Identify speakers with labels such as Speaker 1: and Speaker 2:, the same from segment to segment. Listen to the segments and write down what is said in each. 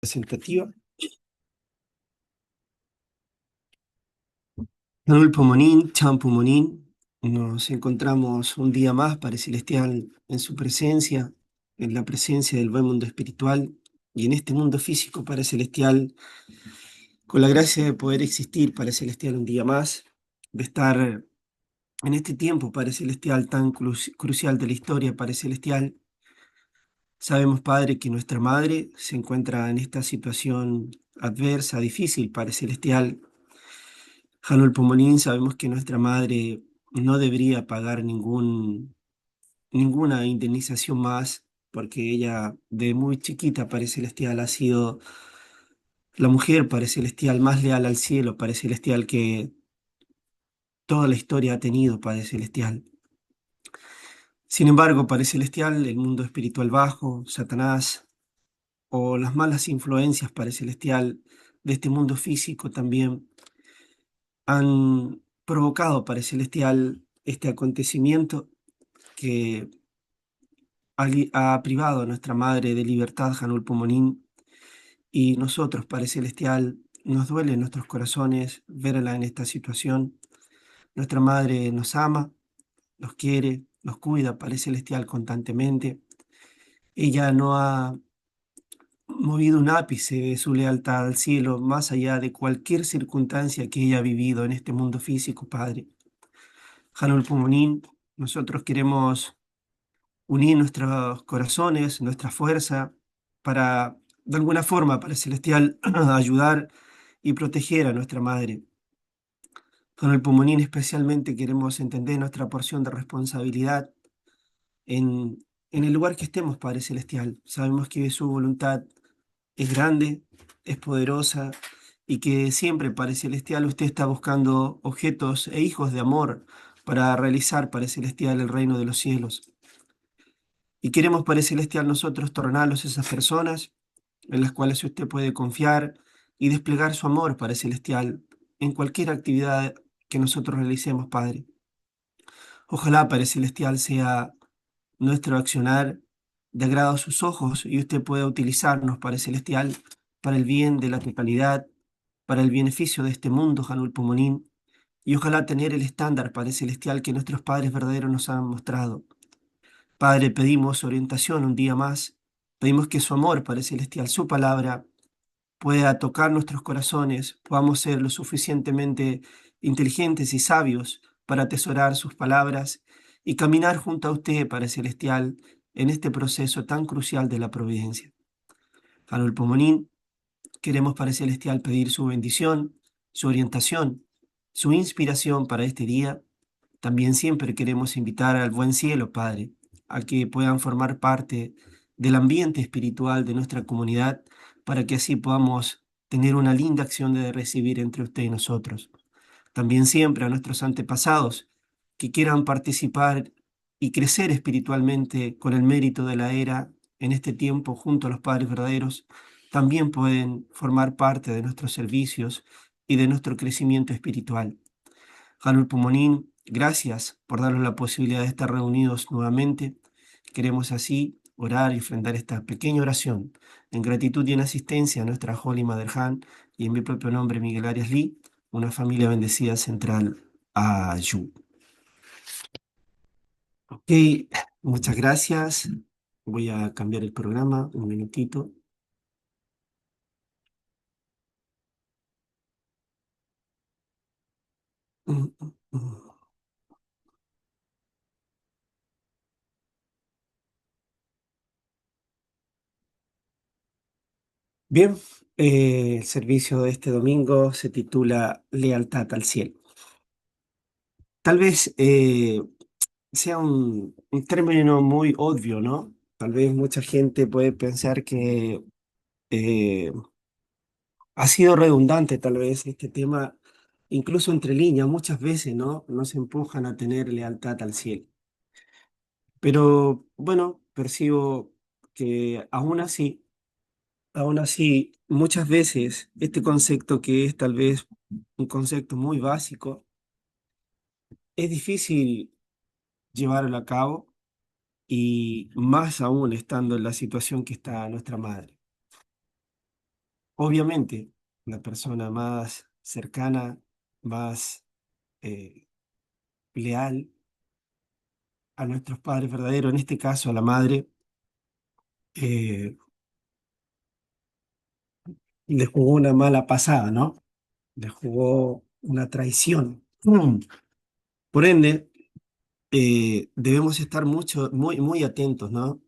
Speaker 1: Presentativa. Nulpo Monín, Champu Monín, nos encontramos un día más, Padre Celestial, en su presencia, en la presencia del buen mundo espiritual y en este mundo físico, Padre Celestial, con la gracia de poder existir, Padre Celestial, un día más, de estar en este tiempo, Padre Celestial, tan crucial de la historia, Padre Celestial. Sabemos, Padre, que nuestra madre se encuentra en esta situación adversa, difícil, Padre Celestial. Hanul Pomonín, sabemos que nuestra madre no debería pagar ninguna indemnización más, porque ella de muy chiquita, Padre Celestial, ha sido la mujer, Padre Celestial, más leal al cielo, Padre Celestial, que toda la historia ha tenido, Padre Celestial. Sin embargo, Padre Celestial, el mundo espiritual bajo, Satanás o las malas influencias, Padre Celestial, de este mundo físico también han provocado, Padre Celestial, este acontecimiento que ha privado a nuestra Madre de libertad, Janul Pomonín, y nosotros, Padre Celestial, nos duele en nuestros corazones verla en esta situación. Nuestra Madre nos ama, nos quiere, nos cuida, Padre Celestial, constantemente. Ella no ha movido un ápice de su lealtad al cielo, más allá de cualquier circunstancia que ella ha vivido en este mundo físico, Padre. Janul Pomonín, nosotros queremos unir nuestros corazones, nuestra fuerza, para, de alguna forma, para Celestial, ayudar y proteger a nuestra madre. Con el Pomonín especialmente queremos entender nuestra porción de responsabilidad en, en el lugar que estemos, Padre Celestial. Sabemos que su voluntad es grande, es poderosa y que siempre, Padre Celestial, usted está buscando objetos e hijos de amor para realizar, Padre Celestial, el reino de los cielos. Y queremos, Padre Celestial, nosotros tornarlos esas personas en las cuales usted puede confiar y desplegar su amor, Padre Celestial, en cualquier actividad que nosotros realicemos, Padre. Ojalá, Padre Celestial, sea nuestro accionar de agrado a sus ojos y usted pueda utilizarnos, Padre Celestial, para el bien de la totalidad, para el beneficio de este mundo, Janul Pomonín, y ojalá tener el estándar, Padre Celestial, que nuestros padres verdaderos nos han mostrado. Padre, pedimos orientación un día más. Pedimos que su amor, Padre Celestial, su palabra, pueda tocar nuestros corazones, podamos ser lo suficientemente inteligentes y sabios para atesorar sus palabras y caminar junto a usted, Padre Celestial, en este proceso tan crucial de la providencia. Harold Pomonín, queremos, Padre Celestial, pedir su bendición, su orientación, su inspiración para este día. También siempre queremos invitar al buen cielo, Padre, a que puedan formar parte del ambiente espiritual de nuestra comunidad, para que así podamos tener una linda acción de recibir entre usted y nosotros. También siempre a nuestros antepasados que quieran participar y crecer espiritualmente con el mérito de la era en este tiempo junto a los padres verdaderos, también pueden formar parte de nuestros servicios y de nuestro crecimiento espiritual. Harold Pomonín, gracias por darnos la posibilidad de estar reunidos nuevamente. Queremos así orar y ofrendar esta pequeña oración en gratitud y en asistencia a nuestra Holy Mother Han y en mi propio nombre, Miguel Arias Lee, una familia bendecida central a Yu. Ok, muchas gracias. Voy a cambiar el programa un minutito. Mm, mm, mm. Bien, el servicio de este domingo se titula Lealtad al cielo. Tal vez sea un término muy obvio, ¿no? Tal vez mucha gente puede pensar que eh, ha sido redundante, tal vez este tema, incluso entre líneas, muchas veces, ¿no? Nos empujan a tener lealtad al cielo. Pero bueno, percibo que aún así, muchas veces este concepto que es tal vez un concepto muy básico, es difícil llevarlo a cabo y más aún estando en la situación que está nuestra madre. Obviamente, la persona más cercana, más eh, leal a nuestros padres verdaderos, en este caso a la madre, eh, le jugó una mala pasada, ¿no? Le jugó una traición. Por ende, debemos estar muy atentos, ¿no?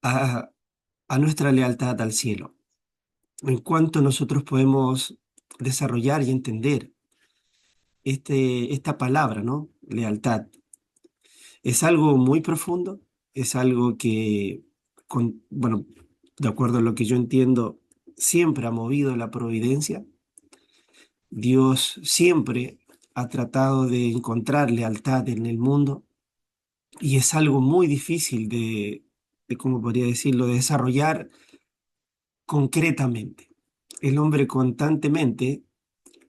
Speaker 1: A, a nuestra lealtad al cielo. En cuanto nosotros podemos desarrollar y entender esta palabra, ¿no? Lealtad. Es algo muy profundo, es algo que, bueno, de acuerdo a lo que yo entiendo, siempre ha movido la providencia. Dios siempre ha tratado de encontrar lealtad en el mundo y es algo muy difícil ¿cómo podría decirlo?, de desarrollar concretamente. El hombre constantemente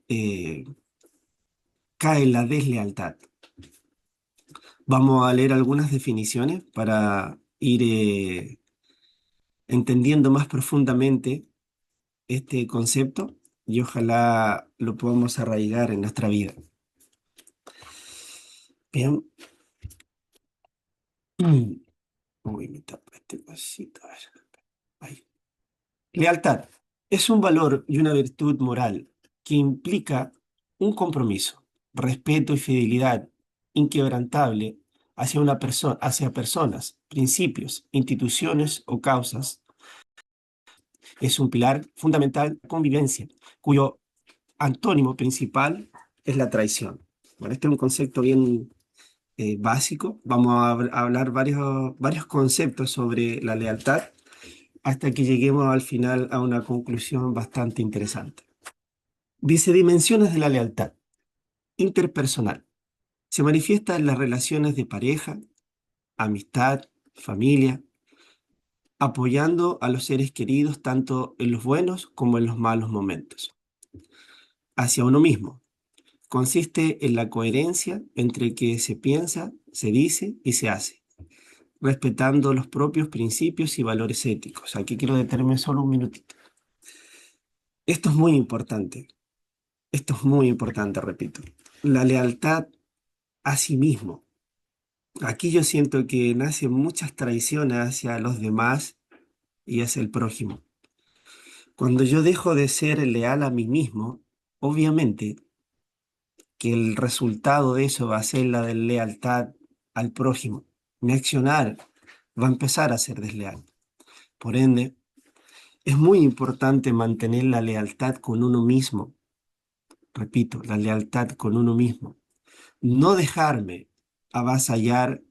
Speaker 1: eh, cae en la deslealtad. Vamos a leer algunas definiciones para ir entendiendo más profundamente este concepto y ojalá lo podamos arraigar en nuestra vida. Bien. Uy, me tapa este cosito. A ver. Ahí. Lealtad es un valor y una virtud moral que implica un compromiso, respeto y fidelidad inquebrantable hacia una persona, hacia personas, principios, instituciones o causas. Es un pilar fundamental de la convivencia, cuyo antónimo principal es la traición. Bueno, este es un concepto bien básico. Vamos a hablar varios conceptos sobre la lealtad hasta que lleguemos al final a una conclusión bastante interesante. Dice dimensiones de la lealtad interpersonal. Se manifiesta en las relaciones de pareja, amistad, familia, apoyando a los seres queridos tanto en los buenos como en los malos momentos. Hacia uno mismo. Consiste en la coherencia entre que se piensa, se dice y se hace, respetando los propios principios y valores éticos. Aquí quiero detenerme solo un minutito. Esto es muy importante. Esto es muy importante, repito. La lealtad a sí mismo. Aquí yo siento que nacen muchas traiciones hacia los demás y hacia el prójimo. Cuando yo dejo de ser leal a mí mismo, obviamente que el resultado de eso va a ser la deslealtad al prójimo. Mi accionar va a empezar a ser desleal. Por ende, es muy importante mantener la lealtad con uno mismo. Repito, la lealtad con uno mismo. No dejarme avasallar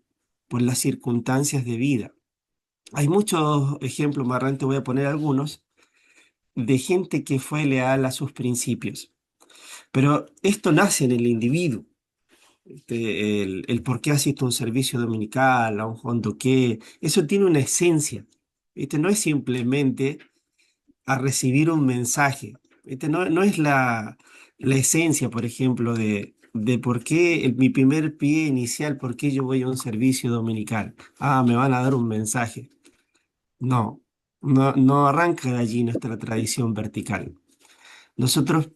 Speaker 1: por las circunstancias de vida. Hay muchos ejemplos, más adelante voy a poner algunos, de gente que fue leal a sus principios. Pero esto nace en el individuo. El por qué asisto a un servicio dominical, a un fondo qué, eso tiene una esencia. No es simplemente a recibir un mensaje. No es la esencia, por ejemplo, de por qué mi primer pie inicial, por qué yo voy a un servicio dominical. Ah, me van a dar un mensaje. No, no arranca de allí nuestra tradición vertical. Nosotros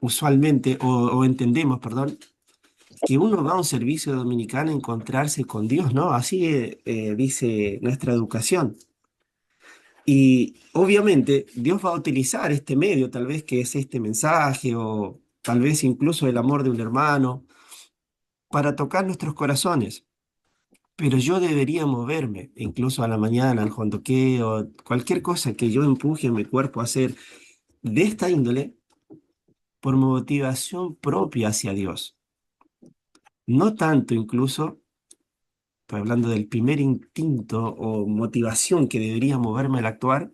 Speaker 1: usualmente, o entendemos, perdón, que uno va a un servicio dominical a encontrarse con Dios, ¿no? Así dice nuestra educación. Y obviamente Dios va a utilizar este medio, tal vez que es este mensaje o tal vez incluso el amor de un hermano, para tocar nuestros corazones. Pero yo debería moverme, incluso a la mañana, al o cualquier cosa que yo empuje a mi cuerpo a hacer de esta índole por motivación propia hacia Dios. No tanto incluso, estoy hablando del primer instinto o motivación que debería moverme al actuar,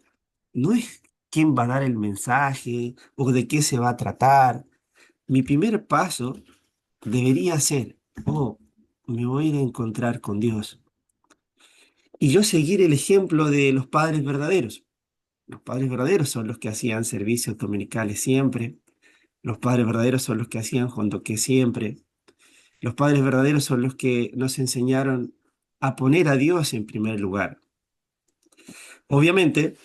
Speaker 1: no es quién va a dar el mensaje o de qué se va a tratar. Mi primer paso debería ser, oh, me voy a ir a encontrar con Dios. Y yo seguir el ejemplo de los padres verdaderos. Los padres verdaderos son los que hacían servicios dominicales siempre. Los padres verdaderos son los que hacían que siempre. Los padres verdaderos son los que nos enseñaron a poner a Dios en primer lugar. Obviamente,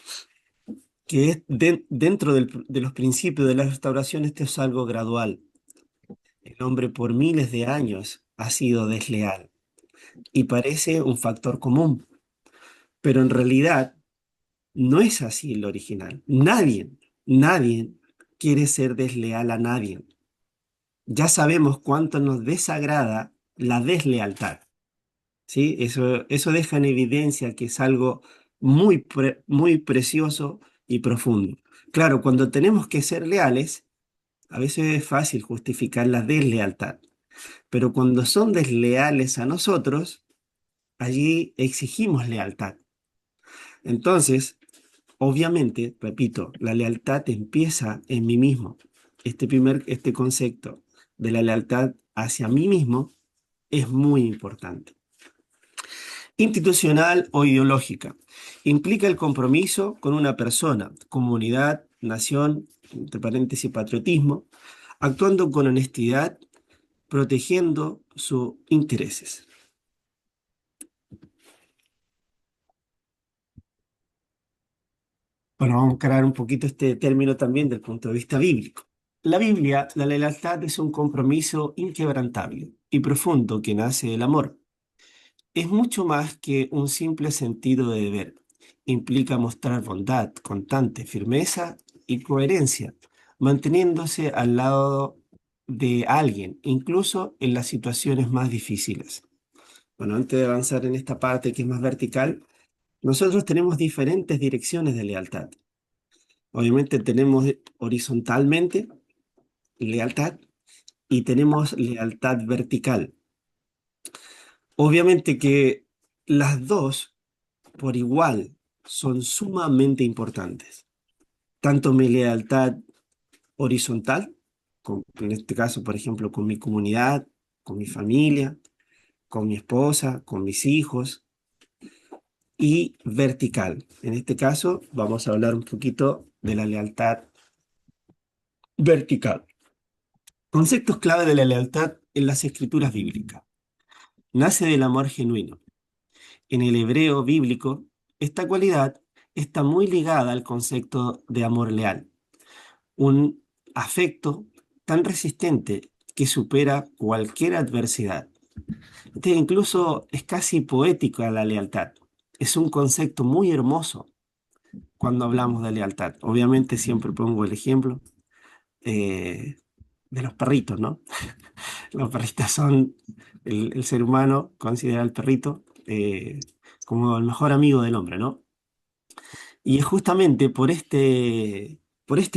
Speaker 1: que es dentro de los principios de la restauración, esto es algo gradual. El hombre por miles de años ha sido desleal y parece un factor común, pero en realidad no es así el original. Nadie quiere ser desleal a nadie. Ya sabemos cuánto nos desagrada la deslealtad, ¿sí? Eso deja en evidencia que es algo muy precioso y profundo. Claro, cuando tenemos que ser leales, a veces es fácil justificar la deslealtad, pero cuando son desleales a nosotros, allí exigimos lealtad. Entonces, obviamente, repito, la lealtad empieza en mí mismo. Este concepto de la lealtad hacia mí mismo es muy importante. Institucional o ideológica. Implica el compromiso con una persona, comunidad, nación, entre paréntesis, patriotismo, actuando con honestidad, protegiendo sus intereses. Bueno, vamos a encarar un poquito este término también del punto de vista bíblico. La Biblia, la lealtad es un compromiso inquebrantable y profundo que nace del amor. Es mucho más que un simple sentido de deber. Implica mostrar bondad, constante, firmeza y coherencia, manteniéndose al lado de alguien, incluso en las situaciones más difíciles. Bueno, antes de avanzar en esta parte que es más vertical, nosotros tenemos diferentes direcciones de lealtad. Obviamente tenemos horizontalmente lealtad y tenemos lealtad vertical. Obviamente que las dos por igual son sumamente importantes. Tanto mi lealtad horizontal, en este caso, por ejemplo, con mi comunidad, con mi familia, con mi esposa, con mis hijos, y vertical. En este caso, vamos a hablar un poquito de la lealtad vertical. Conceptos clave de la lealtad en las escrituras bíblicas. Nace del amor genuino. En el hebreo bíblico, esta cualidad está muy ligada al concepto de amor leal, un afecto tan resistente que supera cualquier adversidad. Este incluso es casi poético a la lealtad. Es un concepto muy hermoso cuando hablamos de lealtad. Obviamente siempre pongo el ejemplo eh, de los perritos, ¿no? Los perritos son, el ser humano considera al perrito como el mejor amigo del hombre, ¿no? Y es justamente por este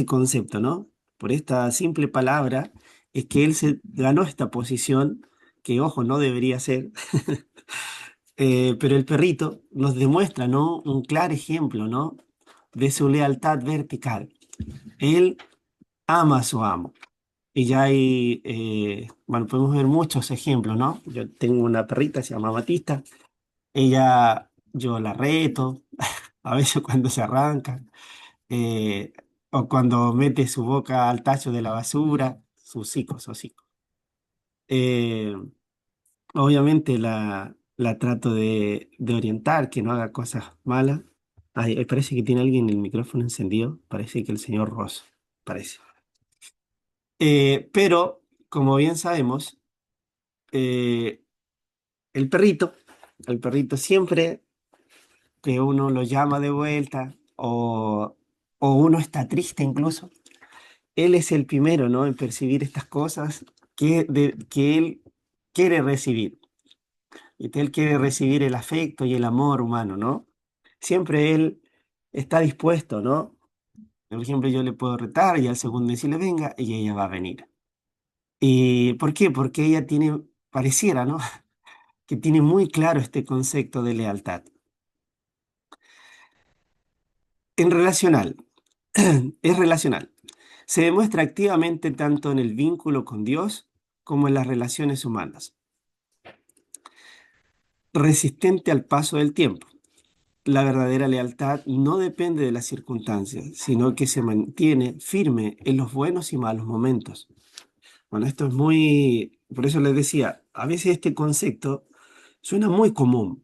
Speaker 1: concepto, ¿no? Por esta simple palabra, es que él se ganó esta posición que, ojo, no debería ser. Pero el perrito nos demuestra, ¿no? Un claro ejemplo, ¿no? De su lealtad vertical. Él ama a su amo. Y ya hay, bueno, podemos ver muchos ejemplos, ¿no? Yo tengo una perrita, se llama Batista. Ella, yo la reto, a veces cuando se arranca, eh, o cuando mete su boca al tacho de la basura, sus hijos, sus hijos. Eh, obviamente la trato de orientar, que no haga cosas malas. Ay, parece que tiene alguien el micrófono encendido, parece que el señor Ross, parece. Pero, como bien sabemos, eh, el perrito, el perrito siempre que uno lo llama de vuelta o uno está triste incluso, él es el primero, ¿no? En percibir estas cosas que él quiere recibir. Y él quiere recibir el afecto y el amor humano, ¿no? Siempre él está dispuesto, ¿no? Por ejemplo, yo le puedo retar y al segundo decirle venga y ella va a venir. ¿Y por qué? Porque ella tiene, pareciera, ¿no? Que tiene muy claro este concepto de lealtad. En relacional, es relacional. Se demuestra activamente tanto en el vínculo con Dios como en las relaciones humanas. Resistente al paso del tiempo. La verdadera lealtad no depende de las circunstancias, sino que se mantiene firme en los buenos y malos momentos. Bueno, esto es muy, por eso les decía, a veces este concepto suena muy común.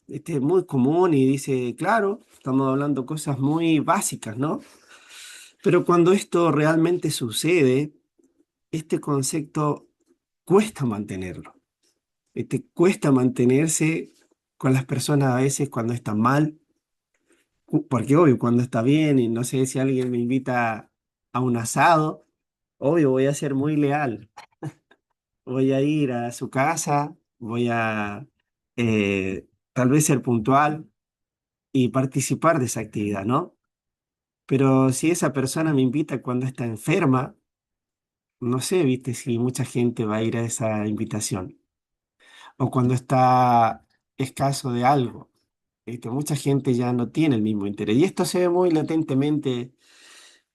Speaker 1: Este es muy común y dice, claro. estamos hablando cosas muy básicas, ¿no? Pero cuando esto realmente sucede, este concepto cuesta mantenerlo. Cuesta mantenerse con las personas a veces cuando están mal, porque obvio, cuando está bien y no sé si alguien me invita a un asado, obvio, voy a ser muy leal. Voy a ir a su casa, voy a tal vez ser puntual y participar de esa actividad, ¿no? Pero si esa persona me invita cuando está enferma, no sé, viste, si mucha gente va a ir a esa invitación. O cuando está escaso de algo, viste, mucha gente ya no tiene el mismo interés. Y esto se ve muy latentemente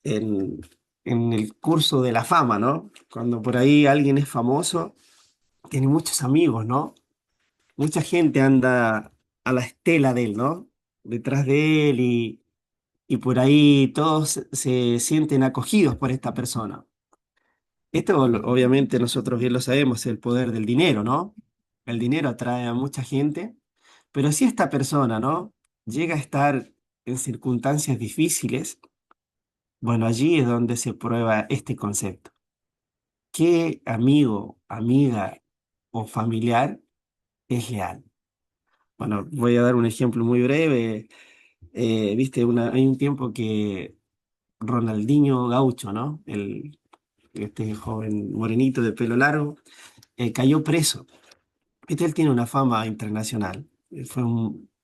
Speaker 1: en, en el curso de la fama, ¿no? Cuando por ahí alguien es famoso, tiene muchos amigos, ¿no? Mucha gente anda a la estela de él, ¿no? Detrás de él y por ahí todos se sienten acogidos por esta persona. Esto obviamente nosotros bien lo sabemos, el poder del dinero, ¿no? El dinero atrae a mucha gente, pero si esta persona, ¿no? Llega a estar en circunstancias difíciles, bueno, allí es donde se prueba este concepto. ¿Qué amigo, amiga o familiar es leal? Bueno, voy a dar un ejemplo muy breve. Viste, hay un tiempo que Ronaldinho Gaucho, ¿no? Este joven morenito de pelo largo, cayó preso. Viste, él tiene una fama internacional.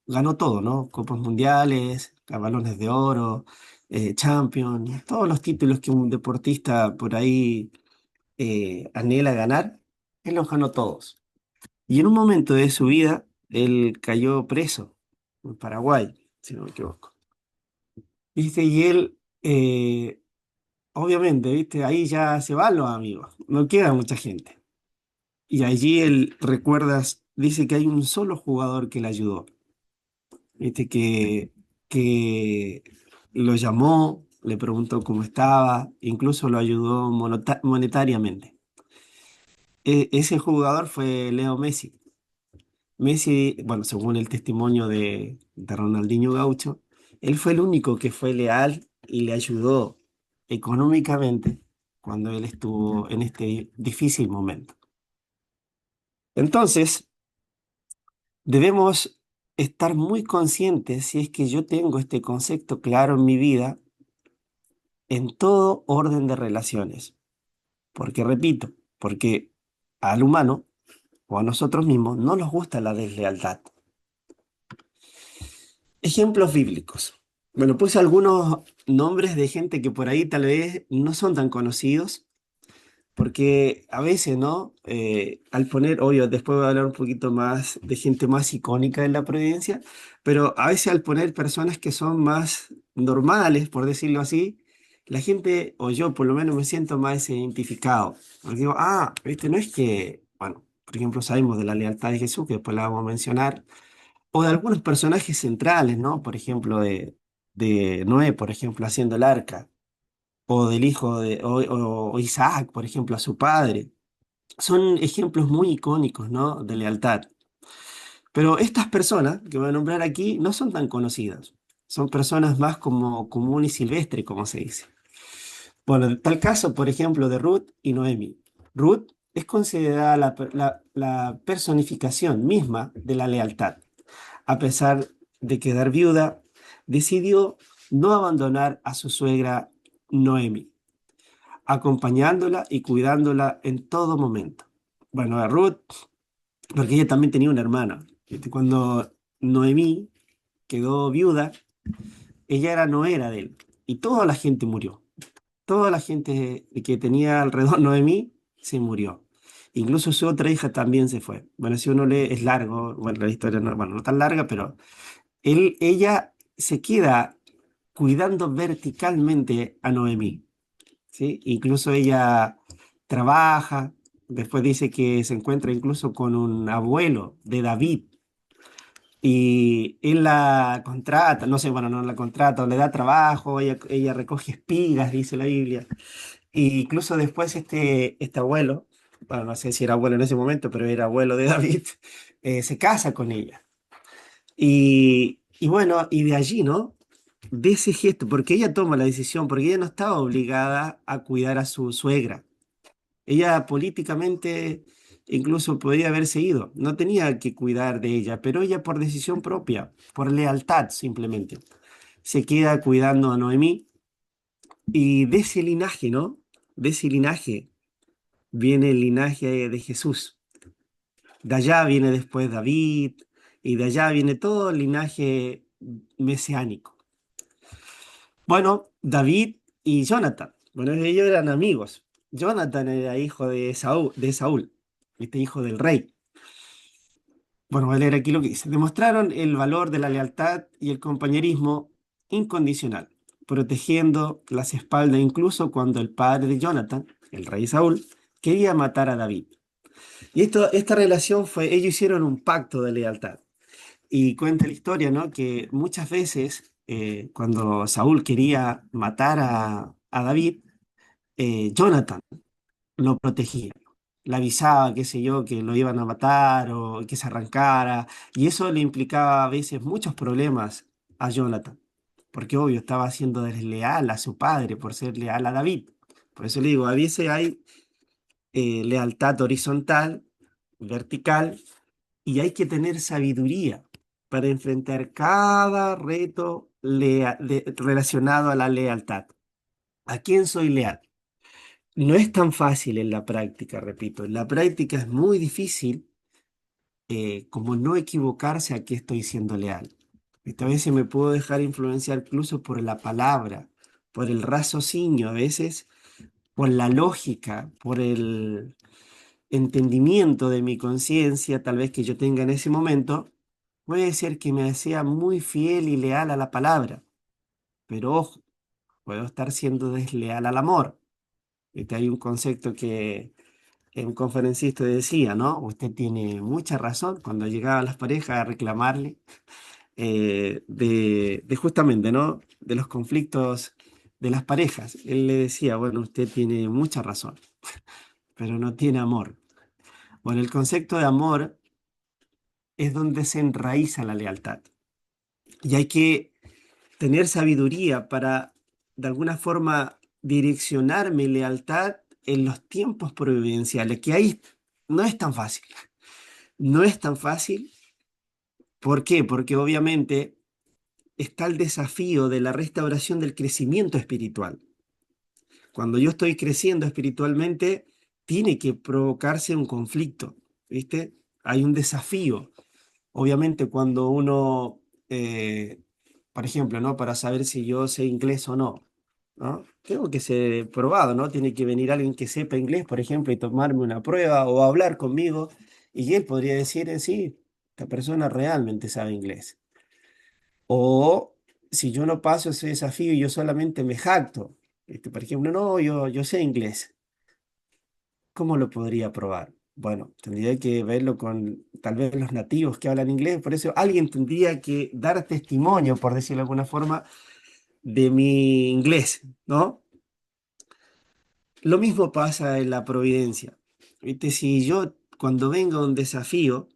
Speaker 1: Ganó todo, ¿no? Copas mundiales, balones de oro, Champions, todos los títulos que un deportista por ahí anhela ganar, él los ganó todos. Y en un momento de su vida, él cayó preso en Paraguay, si no me equivoco. ¿Viste? Y él, obviamente, ¿viste? Ahí ya se van los amigos, no queda mucha gente. Y allí él, recuerdas, dice que hay un solo jugador que le ayudó, ¿viste? Que lo llamó, le preguntó cómo estaba, incluso lo ayudó monetariamente. Ese jugador fue Leo Messi. Messi, bueno, según el testimonio de Ronaldinho Gaucho, él fue el único que fue leal y le ayudó económicamente cuando él estuvo en este difícil momento. Entonces, debemos estar muy conscientes si es que yo tengo este concepto claro en mi vida en todo orden de relaciones. Porque, repito, porque al humano o a nosotros mismos no nos gusta la deslealtad. Ejemplos bíblicos. Bueno, puse algunos nombres de gente que por ahí tal vez no son tan conocidos, porque a veces, ¿no? Al poner, obvio, después voy a hablar un poquito más de gente más icónica en la providencia, pero a veces al poner personas que son más normales, por decirlo así, la gente, o yo por lo menos me siento más identificado. Porque digo, viste, no es que, bueno, por ejemplo, sabemos de la lealtad de Jesús, que después la vamos a mencionar o de algunos personajes centrales, ¿no? Por ejemplo, de Noé, por ejemplo, haciendo el arca, o del hijo o Isaac, por ejemplo, a su padre. Son ejemplos muy icónicos, ¿no? De lealtad. Pero estas personas que voy a nombrar aquí no son tan conocidas. Son personas más como común y silvestre, como se dice. Bueno, en tal caso, por ejemplo, de Ruth y Noemi. Ruth es considerada la personificación misma de la lealtad. A pesar de quedar viuda, decidió no abandonar a su suegra Noemi, acompañándola y cuidándola en todo momento. Bueno, a Ruth, porque ella también tenía una hermana. Cuando Noemí quedó viuda, ella era no era de él y toda la gente murió. Toda la gente que tenía alrededor Noemí se murió. Incluso su otra hija también se fue. Bueno, si uno lee, es largo, bueno, la historia no, bueno, no tan larga, pero ella se queda cuidando verticalmente a Noemí, ¿sí? Incluso ella trabaja, después dice que se encuentra incluso con un abuelo de David y él la contrata, no sé, bueno, no la contrata, o le da trabajo, ella recoge espigas, dice la Biblia. Y incluso después este abuelo, bueno, no sé si era abuelo en ese momento, pero era abuelo de David, se casa con ella. Y bueno, y de allí, ¿no? de ese gesto, porque ella toma la decisión, porque ella no estaba obligada a cuidar a su suegra. Ella políticamente incluso podría haberse ido, no tenía que cuidar de ella, pero ella por decisión propia, por lealtad simplemente, se queda cuidando a Noemí y de ese linaje, ¿no? De ese linaje viene el linaje de Jesús. De allá viene después David y de allá viene todo el linaje mesiánico. Bueno, David y Jonathan. Bueno, ellos eran amigos. Jonathan era hijo de Saúl, este hijo del rey. Bueno, voy a leer aquí lo que dice. Demostraron el valor de la lealtad y el compañerismo incondicional, protegiendo las espaldas incluso cuando el padre de Jonathan, el rey Saúl, quería matar a David. Y esta relación fue, ellos hicieron un pacto de lealtad. Y cuenta la historia, ¿no? Que muchas veces cuando Saúl quería matar a David, Jonathan lo protegía. Le avisaba, qué sé yo, que lo iban a matar o que se arrancara. Y eso le implicaba a veces muchos problemas a Jonathan. Porque obvio, estaba siendo desleal a su padre por ser leal a David. Por eso le digo, a veces hay lealtad horizontal, vertical, y hay que tener sabiduría para enfrentar cada reto relacionado a la lealtad. ¿A quién soy leal? No es tan fácil en la práctica, repito. En la práctica es muy difícil como no equivocarse a qué estoy siendo leal. Esta vez me puedo dejar influenciar incluso por la palabra, por el raciocinio, a veces por la lógica, por el entendimiento de mi conciencia, tal vez que yo tenga en ese momento, puede ser que me sea muy fiel y leal a la palabra, pero ojo, puedo estar siendo desleal al amor. Hay un concepto que un conferencista decía, ¿no? Usted tiene mucha razón cuando llegaban las parejas a reclamarle de justamente, ¿no? De los conflictos de las parejas. Él le decía, bueno, usted tiene mucha razón, pero no tiene amor. Bueno, el concepto de amor es donde se enraiza la lealtad. Y hay que tener sabiduría para, de alguna forma, direccionar mi lealtad en los tiempos providenciales, que ahí no es tan fácil. No es tan fácil. ¿Por qué? Porque obviamente está el desafío de la restauración del crecimiento espiritual. Cuando yo estoy creciendo espiritualmente, tiene que provocarse un conflicto, ¿viste? Hay un desafío. Obviamente cuando uno, por ejemplo, ¿no? Para saber si yo sé inglés o no, ¿no? Tengo que ser probado, ¿no? Tiene que venir alguien que sepa inglés, por ejemplo, y tomarme una prueba o hablar conmigo, y él podría decir, sí, esta persona realmente sabe inglés. O si yo no paso ese desafío y yo solamente me jacto, por ejemplo, no, yo sé inglés. ¿Cómo lo podría probar? Bueno, tendría que verlo con tal vez los nativos que hablan inglés, por eso alguien tendría que dar testimonio, por decirlo de alguna forma, de mi inglés, ¿no? Lo mismo pasa en la providencia. ¿Viste? Si yo cuando venga un desafío,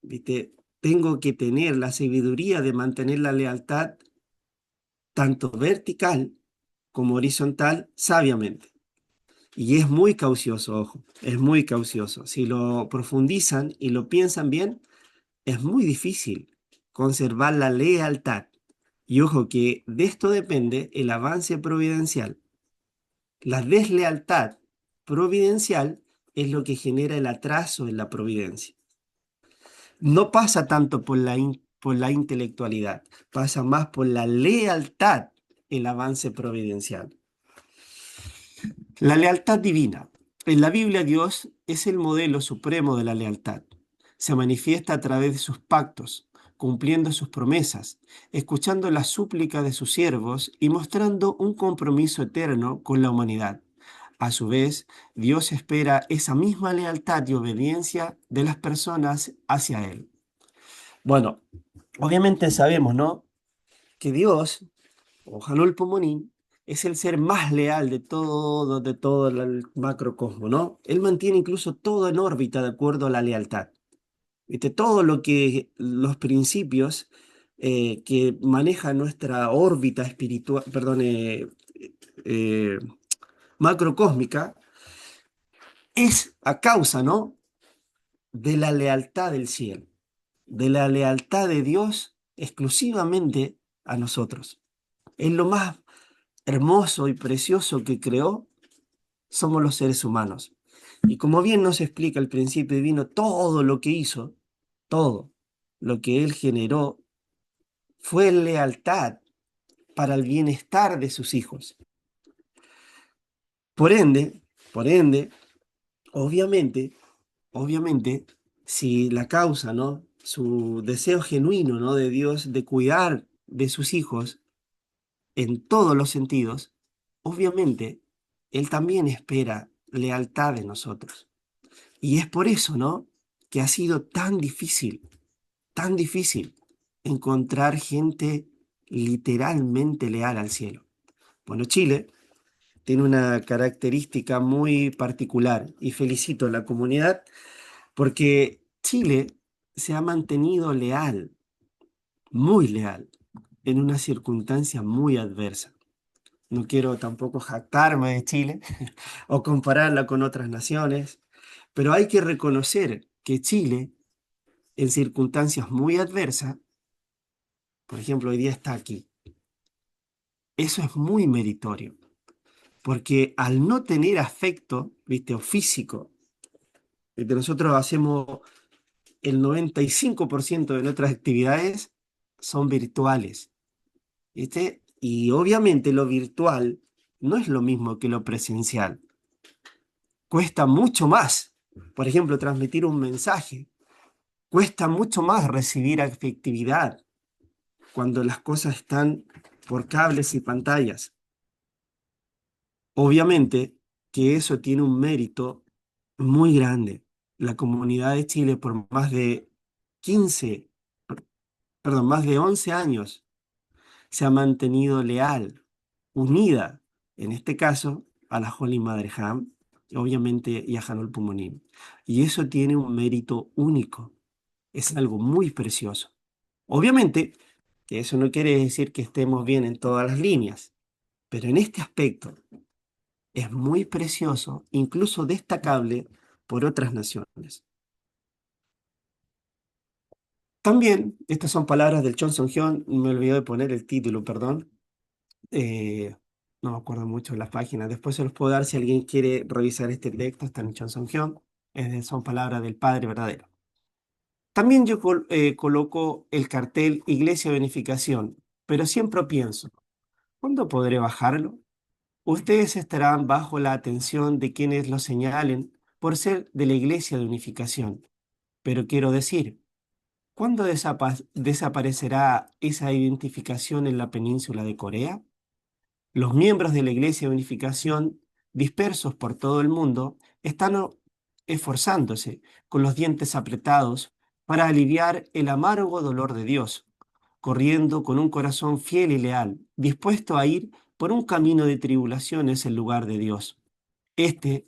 Speaker 1: ¿viste? Tengo que tener la sabiduría de mantener la lealtad tanto vertical como horizontal sabiamente. Y es muy caucioso, ojo, es muy caucioso. Si lo profundizan y lo piensan bien, es muy difícil conservar la lealtad. Y ojo que de esto depende el avance providencial. La deslealtad providencial es lo que genera el atraso en la providencia. No pasa tanto por la intelectualidad, pasa más por la lealtad el avance providencial. La lealtad divina. En la Biblia Dios es el modelo supremo de la lealtad. Se manifiesta a través de sus pactos, cumpliendo sus promesas, escuchando las súplicas de sus siervos y mostrando un compromiso eterno con la humanidad. A su vez, Dios espera esa misma lealtad y obediencia de las personas hacia Él. Bueno, obviamente sabemos, ¿no? Que Dios o Jalol Pomonín, es el ser más leal de todo el macrocosmo, ¿no? Él mantiene incluso todo en órbita de acuerdo a la lealtad. ¿Viste? Todo lo que los principios que maneja nuestra órbita espiritual, perdón, eh, macrocósmica, es a causa, ¿no? De la lealtad del cielo, de la lealtad de Dios exclusivamente a nosotros. Es lo más hermoso y precioso que creó, somos los seres humanos. Y como bien nos explica el principio divino, todo lo que hizo, todo lo que Él generó, fue lealtad para el bienestar de sus hijos. Por ende, por ende, obviamente, obviamente, si la causa, ¿no? Su deseo genuino, ¿no? De Dios de cuidar de sus hijos en todos los sentidos, obviamente, Él también espera lealtad de nosotros. Y es por eso, ¿no? Que ha sido tan difícil encontrar gente literalmente leal al cielo. Bueno, Chile tiene una característica muy particular y felicito a la comunidad porque Chile se ha mantenido leal, muy leal, en una circunstancia muy adversa. No quiero tampoco jactarme de Chile o compararla con otras naciones, pero hay que reconocer que Chile, en circunstancias muy adversas, por ejemplo, hoy día está aquí. Eso es muy meritorio, porque al no tener afecto, viste, o físico, nosotros hacemos el 95% de nuestras actividades son virtuales, ¿viste? Y obviamente lo virtual no es lo mismo que lo presencial. Cuesta mucho más, por ejemplo, transmitir un mensaje. Cuesta mucho más recibir afectividad cuando las cosas están por cables y pantallas. Obviamente que eso tiene un mérito muy grande. La comunidad de Chile por más de 15, perdón, más de 11 años se ha mantenido leal, unida, en este caso, a la Holy Mother Ham, obviamente, y a Janol Pumonim. Y eso tiene un mérito único, es algo muy precioso. Obviamente que eso no quiere decir que estemos bien en todas las líneas, pero en este aspecto es muy precioso, incluso destacable por otras naciones. También, estas son palabras del Chon Song-hyun, me olvidé de poner el título, perdón. Eh, no me acuerdo mucho de las páginas, después se los puedo dar si alguien quiere revisar este texto, está en Chon Song-hyun, son palabras del Padre verdadero. También yo coloco el cartel Iglesia de Unificación, pero siempre pienso, ¿cuándo podré bajarlo? Ustedes estarán bajo la atención de quienes lo señalen por ser de la Iglesia de Unificación. Pero quiero decir, ¿cuándo desaparecerá esa identificación en la península de Corea? Los miembros de la Iglesia de Unificación, dispersos por todo el mundo, están esforzándose con los dientes apretados para aliviar el amargo dolor de Dios, corriendo con un corazón fiel y leal, dispuesto a ir por un camino de tribulaciones en lugar de Dios. Este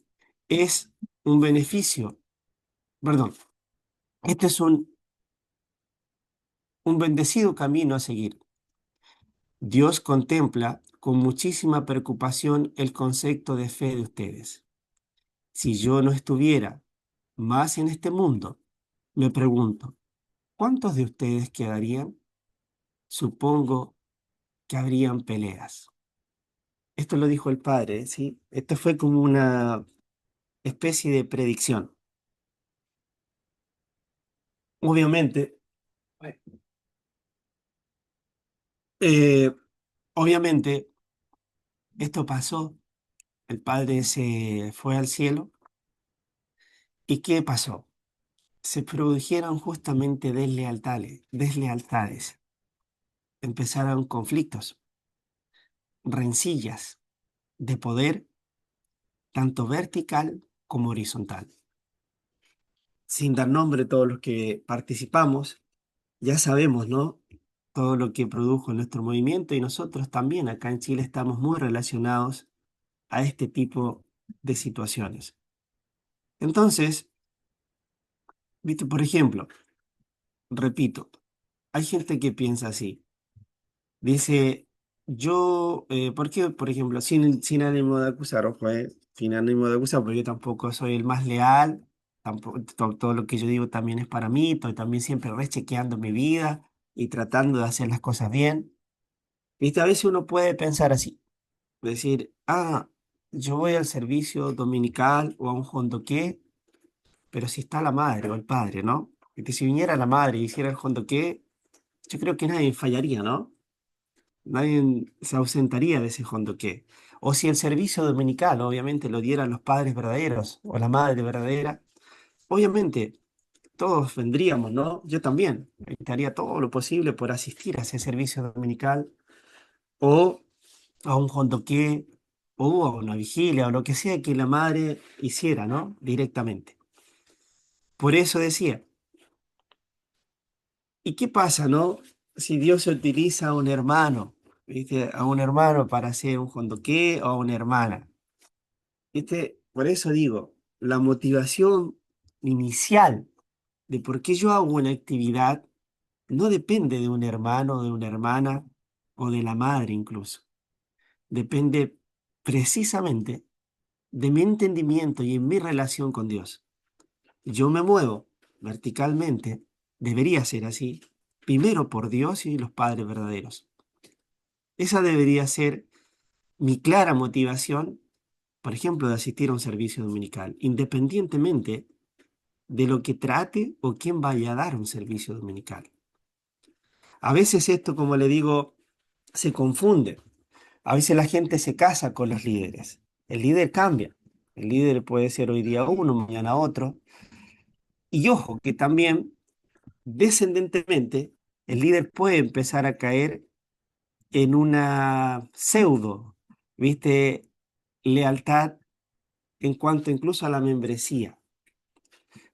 Speaker 1: es un beneficio, perdón, este es un bendecido camino a seguir. Dios contempla con muchísima preocupación el concepto de fe de ustedes. Si yo no estuviera más en este mundo, me pregunto, ¿cuántos de ustedes quedarían? Supongo que habrían peleas. Esto lo dijo el padre, ¿sí? Esto fue como una especie de predicción. Obviamente, eh, obviamente, esto pasó, el padre se fue al cielo, ¿y qué pasó? Se produjeron justamente deslealtades, empezaron conflictos, rencillas de poder, tanto vertical como horizontal. Sin dar nombre a todos los que participamos, ya sabemos, ¿no? Todo lo que produjo nuestro movimiento y nosotros también acá en Chile estamos muy relacionados a este tipo de situaciones. Entonces, viste, por ejemplo, repito, hay gente que piensa así. Dice, yo, ¿por qué, por ejemplo, sin ánimo de acusar, ojo, sin ánimo de acusar, porque yo tampoco soy el más leal, tampoco, todo lo que yo digo también es para mí, estoy también siempre rechequeando mi vida y tratando de hacer las cosas bien. ¿Viste? A veces uno puede pensar así, decir, yo voy al servicio dominical o a un jondoqué, pero si está la madre o el padre, ¿no? Porque si viniera la madre y hiciera el jondoqué, yo creo que nadie fallaría, ¿no? Nadie se ausentaría de ese jondoqué. O si el servicio dominical, obviamente, lo dieran los padres verdaderos o la madre verdadera, obviamente todos vendríamos, ¿no? Yo también. Haría todo lo posible por asistir a ese servicio dominical o a un jondoqué o a una vigilia o lo que sea que la madre hiciera, ¿no? Directamente. Por eso decía, ¿y qué pasa, no? Si Dios utiliza a un hermano, ¿viste? A un hermano para hacer un jondoqué o a una hermana. ¿Viste? Por eso digo, la motivación inicial de por qué yo hago una actividad no depende de un hermano, de una hermana o de la madre incluso. Depende precisamente de mi entendimiento y en mi relación con Dios. Yo me muevo verticalmente, debería ser así, primero por Dios y los padres verdaderos. Esa debería ser mi clara motivación, por ejemplo, de asistir a un servicio dominical, independientemente de lo que trate o quién vaya a dar un servicio dominical. A veces esto, como le digo, se confunde. A veces la gente se casa con los líderes. El líder cambia. El líder puede ser hoy día uno, mañana otro. Y ojo, que también descendentemente el líder puede empezar a caer en una pseudo, ¿viste? Lealtad en cuanto incluso a la membresía.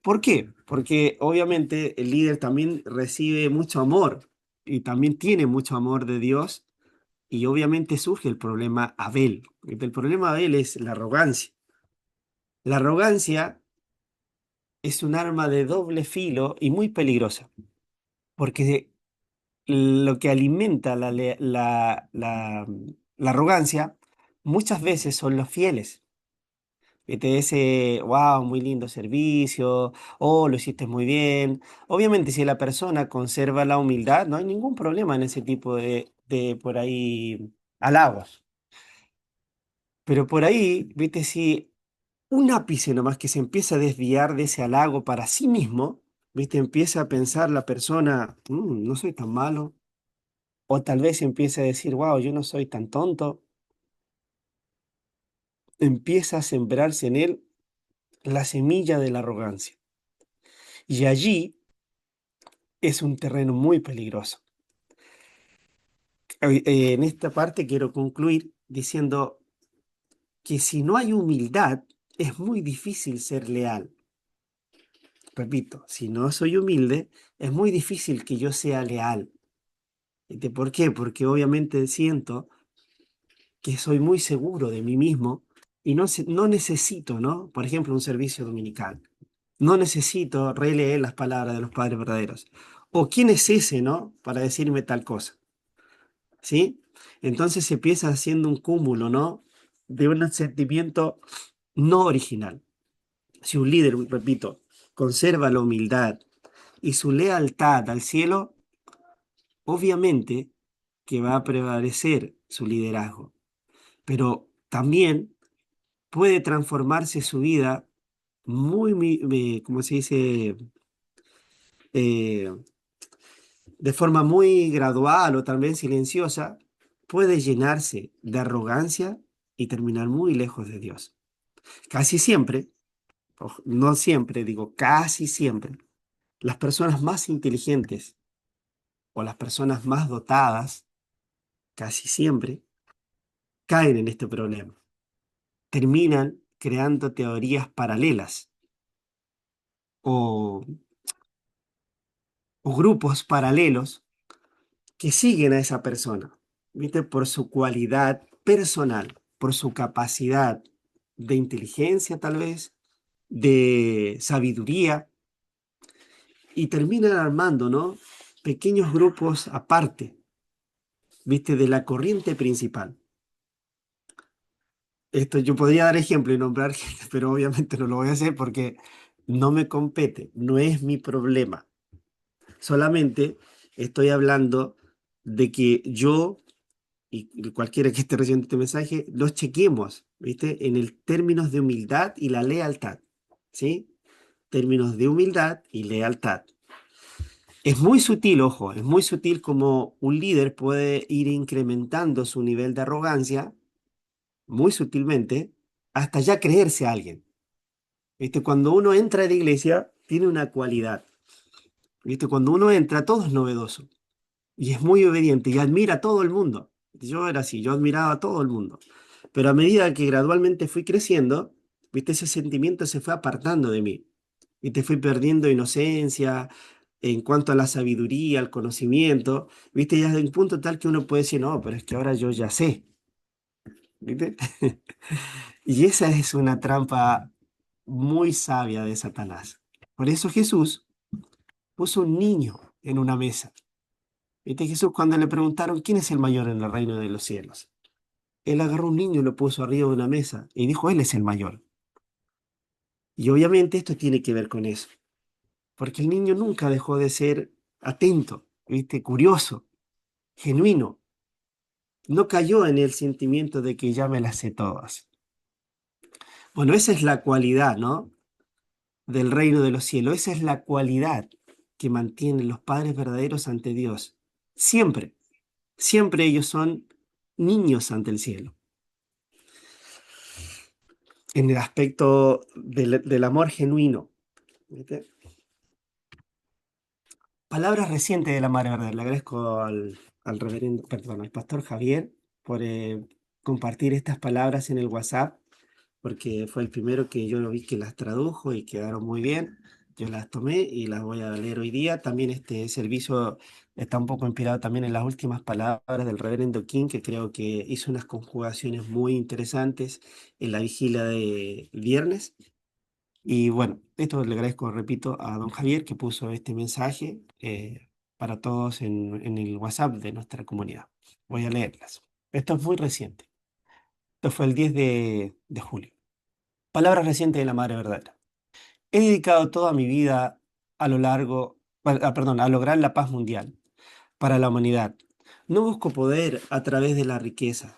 Speaker 1: ¿Por qué? Porque obviamente el líder también recibe mucho amor y también tiene mucho amor de Dios y obviamente surge el problema Abel. El problema Abel es la arrogancia. La arrogancia es un arma de doble filo y muy peligrosa porque lo que alimenta la arrogancia muchas veces son los fieles. Que te dice, wow, muy lindo servicio, oh, lo hiciste muy bien. Obviamente, si la persona conserva la humildad, no hay ningún problema en ese tipo de por ahí halagos. Pero por ahí, viste, si un ápice nomás que se empieza a desviar de ese halago para sí mismo, viste, empieza a pensar la persona, no soy tan malo", o tal vez empieza a decir, wow, yo no soy tan tonto", empieza a sembrarse en él la semilla de la arrogancia. Y allí es un terreno muy peligroso. En esta parte quiero concluir diciendo que si no hay humildad, es muy difícil ser leal. Repito, si no soy humilde, es muy difícil que yo sea leal. ¿Por qué? Porque obviamente siento que soy muy seguro de mí mismo y no necesito, ¿no? Por ejemplo, un servicio dominical. No necesito releer las palabras de los padres verdaderos. O quién es ese, ¿no? Para decirme tal cosa. ¿Sí? Entonces se empieza haciendo un cúmulo, ¿no? De un sentimiento no original. Si un líder, repito, conserva la humildad y su lealtad al cielo, obviamente que va a prevalecer su liderazgo, pero también puede transformarse su vida ¿cómo se dice? Eh, de forma muy gradual o también silenciosa, puede llenarse de arrogancia y terminar muy lejos de Dios. Casi siempre, no siempre, digo casi siempre, las personas más inteligentes o las personas más dotadas, casi siempre, caen en este problema. Terminan creando teorías paralelas o, o grupos paralelos que siguen a esa persona, ¿viste? Por su cualidad personal, por su capacidad de inteligencia tal vez, de sabiduría, y terminan armando, ¿no? pequeños grupos aparte, ¿viste? De la corriente principal. Esto yo podría dar ejemplo y nombrar gente, pero obviamente no lo voy a hacer porque no me compete, no es mi problema. Solamente estoy hablando de que yo y cualquiera que esté recibiendo este mensaje, los chequemos, ¿viste? En el términos de humildad y la lealtad, ¿sí? Términos de humildad y lealtad. Es muy sutil, ojo, es muy sutil como un líder puede ir incrementando su nivel de arrogancia, muy sutilmente, hasta ya creerse a alguien. ¿Viste? Cuando uno entra a la iglesia, tiene una cualidad. ¿Viste? Cuando uno entra, todo es novedoso. Y es muy obediente y admira a todo el mundo. Yo era así, yo admiraba a todo el mundo. Pero a medida que gradualmente fui creciendo, viste, ese sentimiento se fue apartando de mí. Y te fui perdiendo inocencia en cuanto a la sabiduría, al conocimiento. Viste, ya de un punto tal que uno puede decir, no, pero es que ahora yo ya sé. ¿Viste? Y esa es una trampa muy sabia de Satanás. Por eso Jesús puso un niño en una mesa. ¿Viste? Jesús cuando le preguntaron quién es el mayor en el reino de los cielos. Él agarró un niño y lo puso arriba de una mesa y dijo, él es el mayor. Y obviamente esto tiene que ver con eso, porque el niño nunca dejó de ser atento, ¿viste? Curioso, genuino. No cayó en el sentimiento de que ya me las sé todas. Bueno, esa es la cualidad, ¿no? Del reino de los cielos. Esa es la cualidad que mantienen los padres verdaderos ante Dios. Siempre, siempre ellos son niños ante el cielo. En el aspecto del amor genuino. ¿Viste? Palabras recientes de la Madre Verdad. Le agradezco al reverendo, perdón, al pastor Javier por compartir estas palabras en el WhatsApp, porque fue el primero que yo lo vi que las tradujo y quedaron muy bien. Yo las tomé y las voy a leer hoy día. También este servicio está un poco inspirado también en las últimas palabras del reverendo King, que creo que hizo unas conjugaciones muy interesantes en la vigilia de viernes. Y bueno, esto le agradezco, repito, a don Javier que puso este mensaje para todos en el WhatsApp de nuestra comunidad. Voy a leerlas. Esto es muy reciente. Esto fue el 10 de julio. Palabras recientes de la Madre Verdadera. He dedicado toda mi vida a lo largo, perdón, a lograr la paz mundial para la humanidad. No busco poder a través de la riqueza.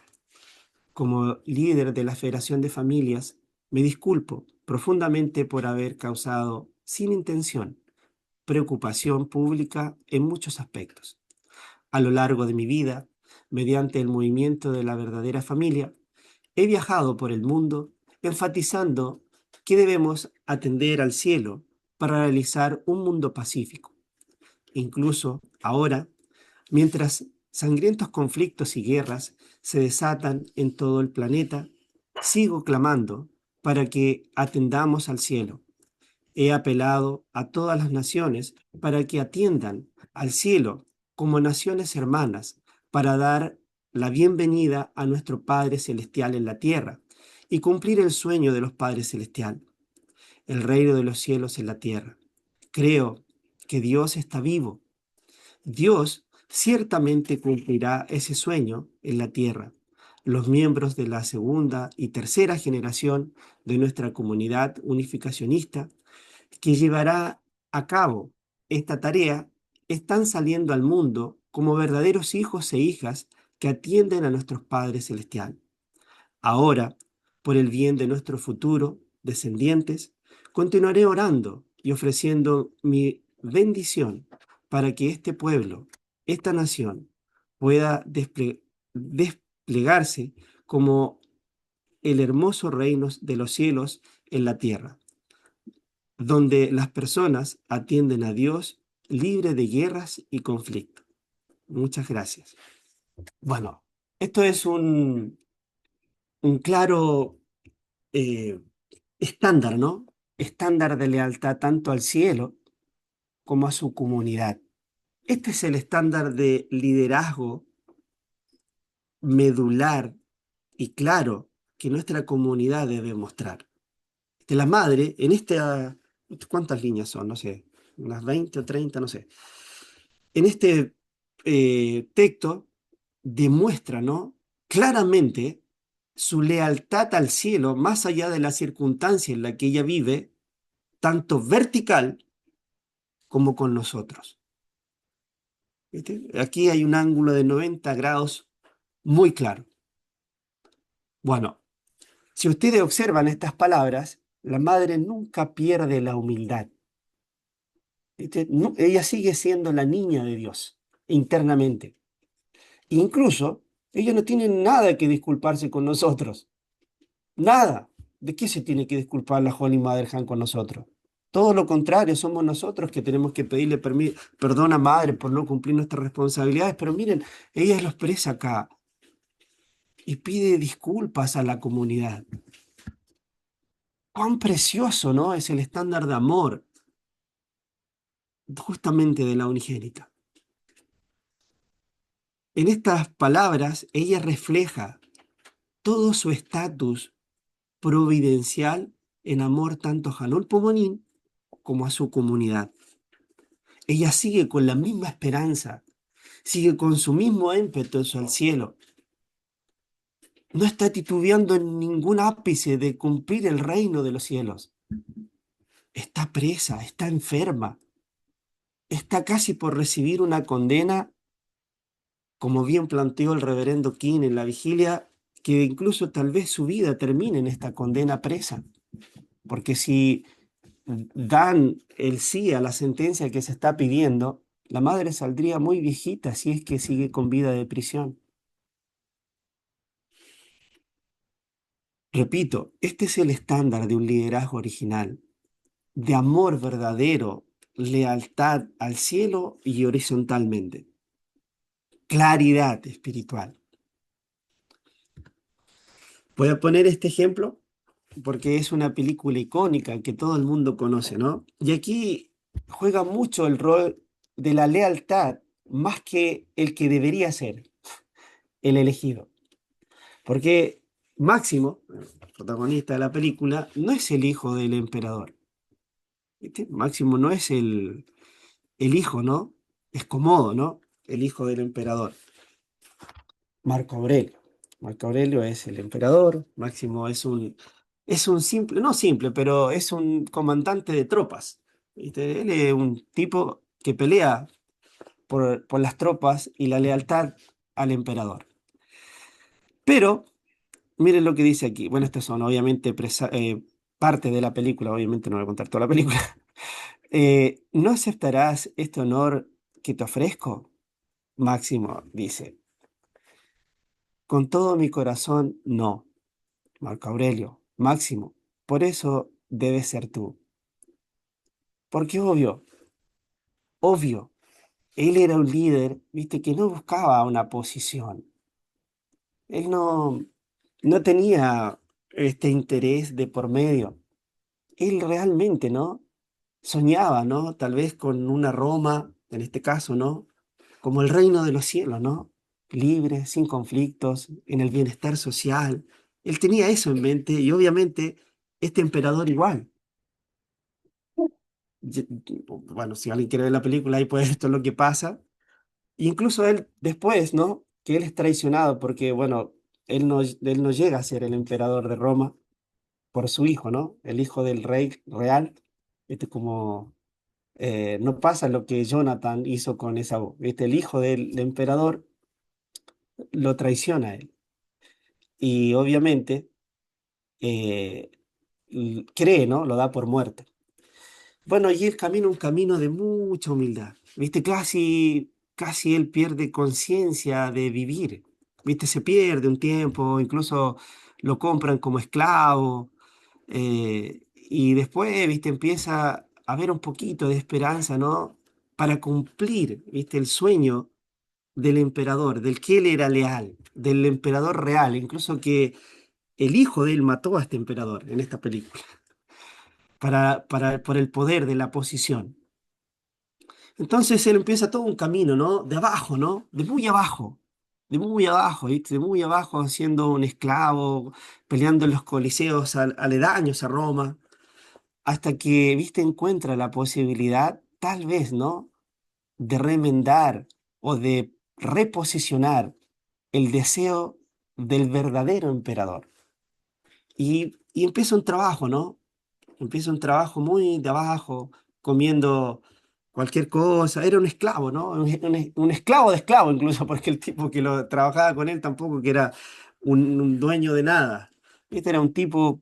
Speaker 1: Como líder de la Federación de Familias, me disculpo profundamente por haber causado, sin intención, preocupación pública en muchos aspectos. A lo largo de mi vida, mediante el movimiento de la verdadera familia, he viajado por el mundo enfatizando que debemos atender al cielo para realizar un mundo pacífico. Incluso ahora, mientras sangrientos conflictos y guerras se desatan en todo el planeta, sigo clamando para que atendamos al cielo. He apelado a todas las naciones para que atiendan al cielo como naciones hermanas, para dar la bienvenida a nuestro Padre Celestial en la tierra y cumplir el sueño de los Padres Celestial, el reino de los cielos en la tierra. Creo que Dios está vivo. Dios ciertamente cumplirá ese sueño en la tierra. Los miembros de la segunda y tercera generación de nuestra comunidad unificacionista que llevará a cabo esta tarea están saliendo al mundo como verdaderos hijos e hijas que atienden a nuestros Padres Celestial. Ahora, por el bien de nuestro futuro, descendientes, continuaré orando y ofreciendo mi bendición para que este pueblo, esta nación, pueda desplegarse como el hermoso reino de los cielos en la tierra, donde las personas atienden a Dios libre de guerras y conflictos. Muchas gracias. Bueno, esto es un claro eh, estándar, ¿no? Estándar de lealtad tanto al cielo como a su comunidad. Este es el estándar de liderazgo medular y claro que nuestra comunidad debe mostrar. De la madre, en esta, ¿cuántas líneas son? No sé, unas 20 o 30, no sé. En este texto demuestra, ¿no? Claramente su lealtad al cielo, más allá de la circunstancia en la que ella vive, tanto vertical como con nosotros. ¿Viste? Aquí hay un ángulo de 90 grados muy claro. Bueno, si ustedes observan estas palabras, la madre nunca pierde la humildad. ¿Viste? Ella sigue siendo la niña de Dios internamente. Incluso ella no tiene nada que disculparse con nosotros. Nada. ¿De qué se tiene que disculpar la Holy Mother Han con nosotros? Todo lo contrario, somos nosotros que tenemos que pedirle perdón a madre por no cumplir nuestras responsabilidades. Pero miren, ella lo expresa acá y pide disculpas a la comunidad. Cuán precioso, ¿no? Es el estándar de amor justamente de la unigénita. En estas palabras, ella refleja todo su estatus providencial en amor tanto a Hanul Pomonín como a su comunidad. Ella sigue con la misma esperanza, sigue con su mismo ímpetu hacia el cielo. No está titubeando en ningún ápice de cumplir el reino de los cielos. Está presa, está enferma, está casi por recibir una condena, como bien planteó el reverendo King en la vigilia, que incluso tal vez su vida termine en esta condena presa. Porque si dan el sí a la sentencia que se está pidiendo, la madre saldría muy viejita si es que sigue con vida de prisión. Repito, este es el estándar de un liderazgo original, de amor verdadero, lealtad al cielo y horizontalmente, claridad espiritual. Voy a poner este ejemplo porque es una película icónica que todo el mundo conoce, ¿no? Y aquí juega mucho el rol de la lealtad más que el que debería ser el elegido. Porque Máximo, el protagonista de la película, no es el hijo del emperador. ¿Viste? Máximo no es el hijo, ¿no? Es Comodo, ¿no? El hijo del emperador. Marco Aurelio. Marco Aurelio es el emperador, Máximo es un simple, no simple, pero es un comandante de tropas. ¿Viste? Él es un tipo que pelea por las tropas y la lealtad al emperador. Pero, miren lo que dice aquí. Bueno, estas son obviamente parte de la película, obviamente no voy a contar toda la película. ¿No aceptarás este honor que te ofrezco? Máximo dice, con todo mi corazón, no. Marco Aurelio, Máximo, por eso debes ser tú. Porque obvio, él era un líder, viste, que no buscaba una posición. Él no tenía este interés de por medio. Él realmente, ¿no? Soñaba, ¿no? Tal vez con una Roma, en este caso, ¿no? Como el reino de los cielos, ¿no? Libre, sin conflictos, en el bienestar social. Él tenía eso en mente y obviamente este emperador igual. Bueno, si alguien quiere ver la película, ahí puede ver todo lo que pasa. E incluso él después, ¿no? Que él es traicionado porque, bueno, él no llega a ser el emperador de Roma por su hijo, ¿no? El hijo del rey real. Este como no pasa lo que Jonathan hizo con Esaú. ¿Viste? El hijo del emperador lo traiciona a él. Y obviamente eh, cree, ¿no? Lo da por muerto. Bueno, y él camina un camino de mucha humildad. ¿Viste? Casi él pierde conciencia de vivir. ¿Viste? Se pierde un tiempo, incluso lo compran como esclavo. Y después, ¿viste? Empieza a haber un poquito de esperanza, ¿no? Para cumplir, ¿viste? El sueño del emperador, del que él era leal, del emperador real, incluso que el hijo de él mató a este emperador en esta película, por el poder de la posición. Entonces él empieza todo un camino, ¿no? De abajo, ¿no? De muy abajo, ¿viste? De muy abajo, siendo un esclavo, peleando en los coliseos aledaños a Roma, hasta que, ¿viste? Encuentra la posibilidad, tal vez, ¿no? de remendar o de reposicionar el deseo del verdadero emperador. Y empieza un trabajo, ¿no? Empieza un trabajo muy de abajo, comiendo cualquier cosa. Era un esclavo, ¿no? Un esclavo de esclavo, incluso, porque el tipo que lo trabajaba con él tampoco que era un dueño de nada. Este era un tipo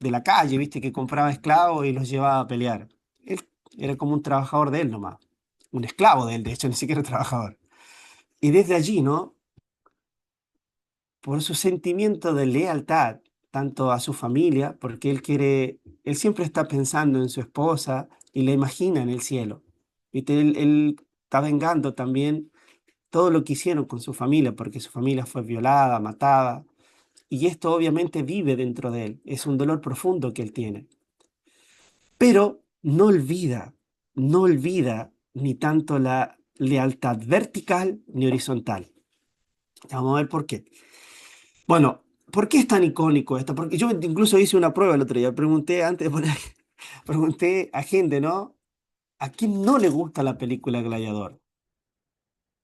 Speaker 1: de la calle, ¿viste? Que compraba esclavos y los llevaba a pelear. Él era como un trabajador de él nomás. Un esclavo de él, de hecho, ni siquiera trabajador. Y desde allí, ¿no? Por su sentimiento de lealtad, tanto a su familia, porque él siempre está pensando en su esposa y la imagina en el cielo. ¿Viste? Él está vengando también todo lo que hicieron con su familia, porque su familia fue violada, matada, y esto obviamente vive dentro de él, es un dolor profundo que él tiene, pero no olvida ni tanto la lealtad vertical ni horizontal. Vamos a ver por qué. Bueno, ¿por qué es tan icónico esto? Porque yo incluso hice una prueba el otro día. Pregunté antes de poner, pregunté a gente, ¿no? ¿A quién no le gusta la película Gladiador?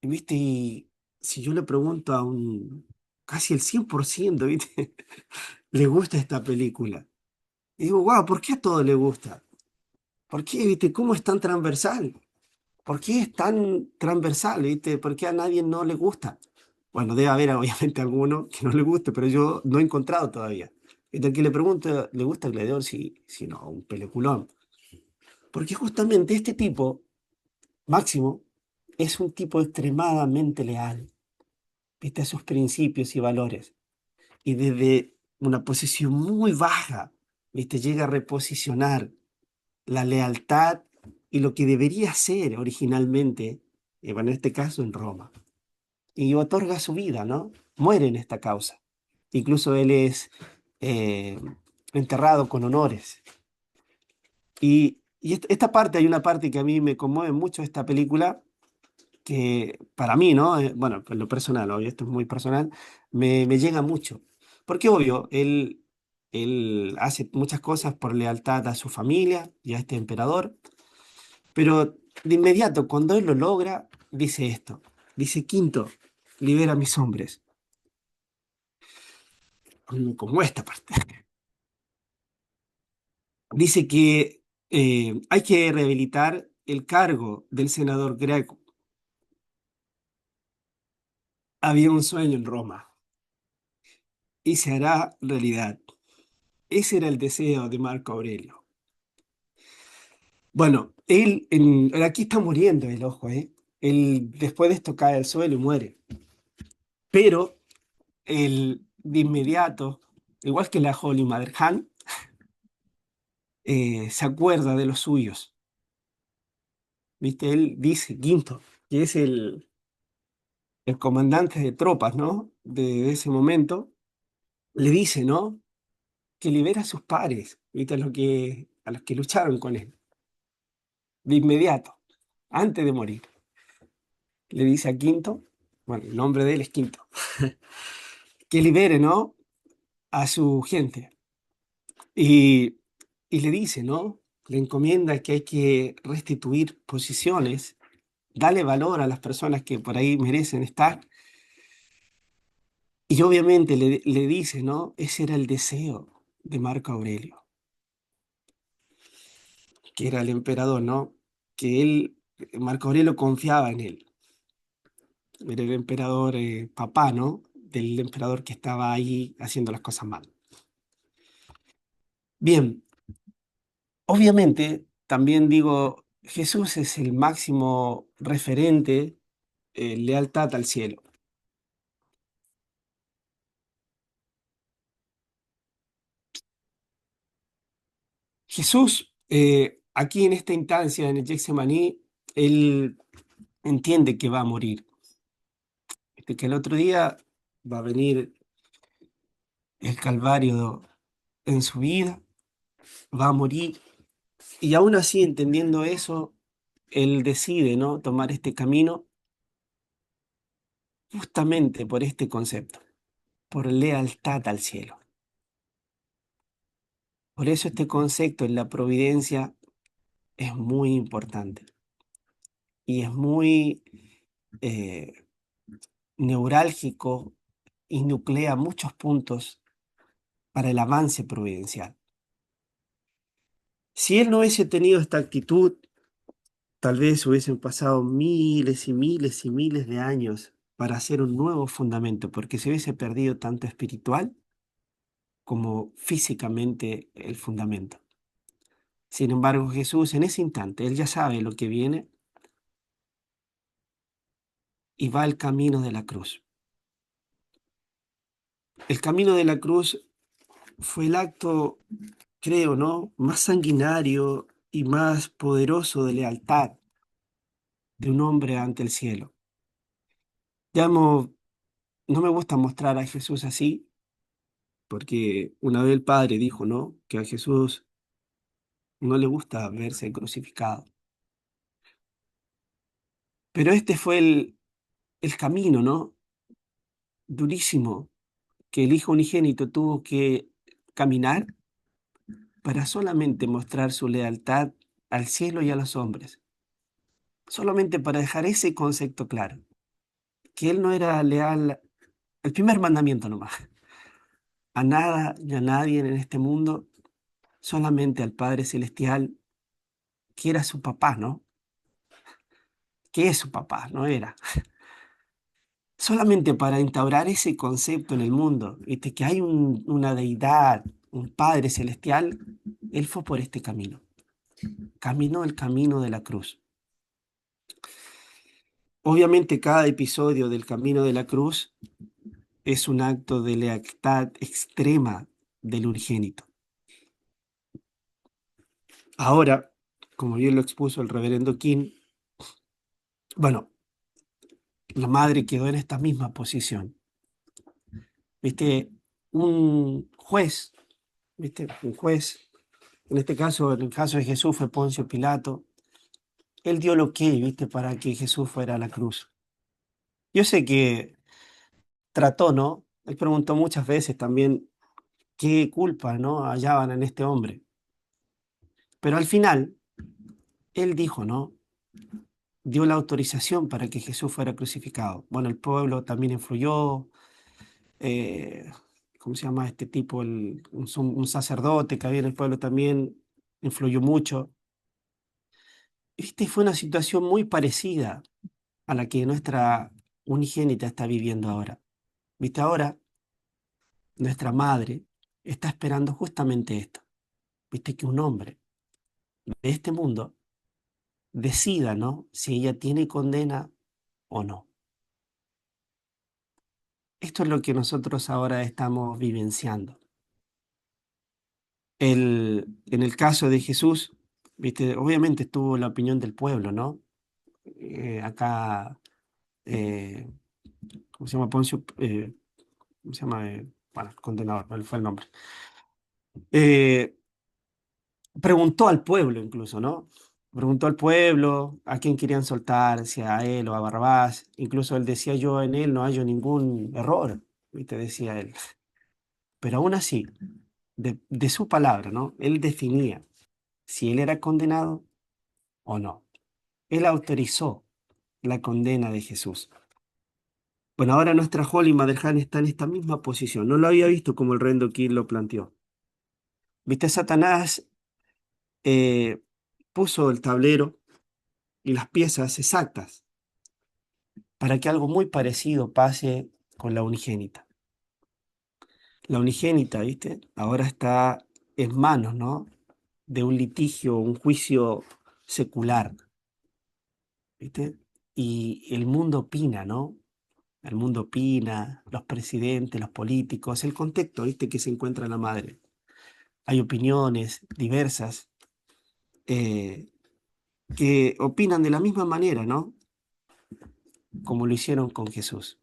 Speaker 1: Y, ¿viste? Y si yo le pregunto a casi el 100%, ¿viste? Le gusta esta película. Y digo, wow, ¿por qué a todos le gusta? ¿Por qué, viste? ¿Cómo es tan transversal? ¿Por qué es tan transversal, viste? ¿Por qué a nadie no le gusta? Bueno, debe haber obviamente alguno que no le guste, pero yo no he encontrado todavía. Entonces, que le pregunto, ¿le gusta el Gladiador? Si no, un peliculón. Porque justamente este tipo, Máximo, es un tipo extremadamente leal, viste, a sus principios y valores. Y desde una posición muy baja, viste, llega a reposicionar la lealtad y lo que debería ser originalmente, bueno, en este caso en Roma. Y otorga su vida, ¿no? Muere en esta causa. Incluso él es eh, enterrado con honores. Y esta parte, hay una parte que a mí me conmueve mucho de esta película, que para mí, ¿no? Bueno, en lo personal, obvio, esto es muy personal, me llega mucho. Porque obvio, él hace muchas cosas por lealtad a su familia y a este emperador, pero de inmediato, cuando él lo logra, dice esto. Dice, Quinto, libera a mis hombres. Como esta parte. Dice que hay que rehabilitar el cargo del senador Greco. Había un sueño en Roma y se hará realidad. Ese era el deseo de Marco Aurelio. Bueno, aquí está muriendo el ojo, ¿eh? Él después de esto cae al suelo y muere. Pero él de inmediato, igual que la Holy Mother Han, se acuerda de los suyos. ¿Viste? Él dice, Quinto, que es el comandante de tropas, ¿no? De ese momento, le dice, ¿no? Que libera a sus pares, ¿viste? A los que lucharon con él, de inmediato, antes de morir. Le dice a Quinto, bueno, el nombre de él es Quinto, que libere, ¿no? A su gente. Y, y le dice, ¿no? Le encomienda que hay que restituir posiciones, darle valor a las personas que por ahí merecen estar. Y obviamente le dice, ¿no? Ese era el deseo de Marco Aurelio, que era el emperador, ¿no? Que Marco Aurelio confiaba en él. Era el emperador papá, ¿no? Del emperador que estaba ahí haciendo las cosas mal. Bien, obviamente también digo, Jesús es el máximo referente en lealtad al cielo. Jesús, aquí en esta instancia, en el Getsemaní, él entiende que va a morir, que el otro día va a venir el Calvario en su vida, va a morir, y aún así, entendiendo eso, él decide, ¿no? Tomar este camino justamente por este concepto, por lealtad al cielo. Por eso este concepto en la providencia es muy importante. y es muy eh, neurálgico y nuclea muchos puntos para el avance providencial. Si él no hubiese tenido esta actitud, tal vez hubiesen pasado miles y miles y miles de años para hacer un nuevo fundamento, porque se hubiese perdido tanto espiritual como físicamente el fundamento. Sin embargo, Jesús en ese instante, él ya sabe lo que viene y va al camino de la cruz. El camino de la cruz fue el acto, creo, ¿no?, más sanguinario y más poderoso de lealtad de un hombre ante el cielo. No me gusta mostrar a Jesús así, porque una vez el Padre dijo, ¿no?, que a Jesús no le gusta verse crucificado. Pero este fue el camino, ¿no?, durísimo, que el Hijo Unigénito tuvo que caminar para solamente mostrar su lealtad al cielo y a los hombres. Solamente para dejar ese concepto claro, que él no era leal, el primer mandamiento nomás, a nada y a nadie en este mundo, solamente al Padre Celestial, que era su papá, ¿no? Que es su papá, no era. Solamente para instaurar ese concepto en el mundo, ¿viste? Que hay una deidad, un Padre Celestial, él fue por este camino. Caminó el camino de la cruz. Obviamente cada episodio del camino de la cruz es un acto de lealtad extrema del unigénito. Ahora, como bien lo expuso el reverendo King, bueno, la madre quedó en esta misma posición. ¿Viste? Un juez, ¿viste? Un juez, en este caso, en el caso de Jesús fue Poncio Pilato, él dio lo que, ¿viste?, para que Jesús fuera a la cruz. Yo sé que trató, ¿no? Él preguntó muchas veces también qué culpa, ¿no?, hallaban en este hombre. Pero al final, él dijo, ¿no?, dio la autorización para que Jesús fuera crucificado. Bueno, el pueblo también influyó. eh, ¿Cómo se llama este tipo? Un sacerdote que había en el pueblo también influyó mucho. Este fue una situación muy parecida a la que nuestra unigénita está viviendo ahora. ¿Viste? Ahora nuestra madre está esperando justamente esto. ¿Viste? Que un hombre de este mundo decida, ¿no?, si ella tiene condena o no. Esto es lo que nosotros ahora estamos vivenciando. En el caso de Jesús, ¿viste? Obviamente estuvo la opinión del pueblo, ¿no? Acá, eh, ¿cómo se llama? Poncio, ¿cómo se llama? Bueno, condenador, ¿cuál fue el nombre? Eh, Preguntó al pueblo incluso, ¿no? Preguntó al pueblo a quién querían soltar, si a él o a Barrabás. Incluso él decía, yo en él no hallo ningún error, ¿viste? Decía él. Pero aún así, de su palabra, ¿no? Él definía si él era condenado o no. Él autorizó la condena de Jesús. Bueno, ahora nuestra Holly Maderhan está en esta misma posición. No lo había visto como el Rendo King lo planteó. ¿Viste? Satanás puso el tablero y las piezas exactas para que algo muy parecido pase con la unigénita. La unigénita, ¿viste? Ahora está en manos, ¿no?, de un litigio, un juicio secular, ¿viste? Y el mundo opina, ¿no? El mundo opina, los presidentes, los políticos, el contexto, ¿viste?, que se encuentra la madre. Hay opiniones diversas eh, que opinan de la misma manera, ¿no?, como lo hicieron con Jesús.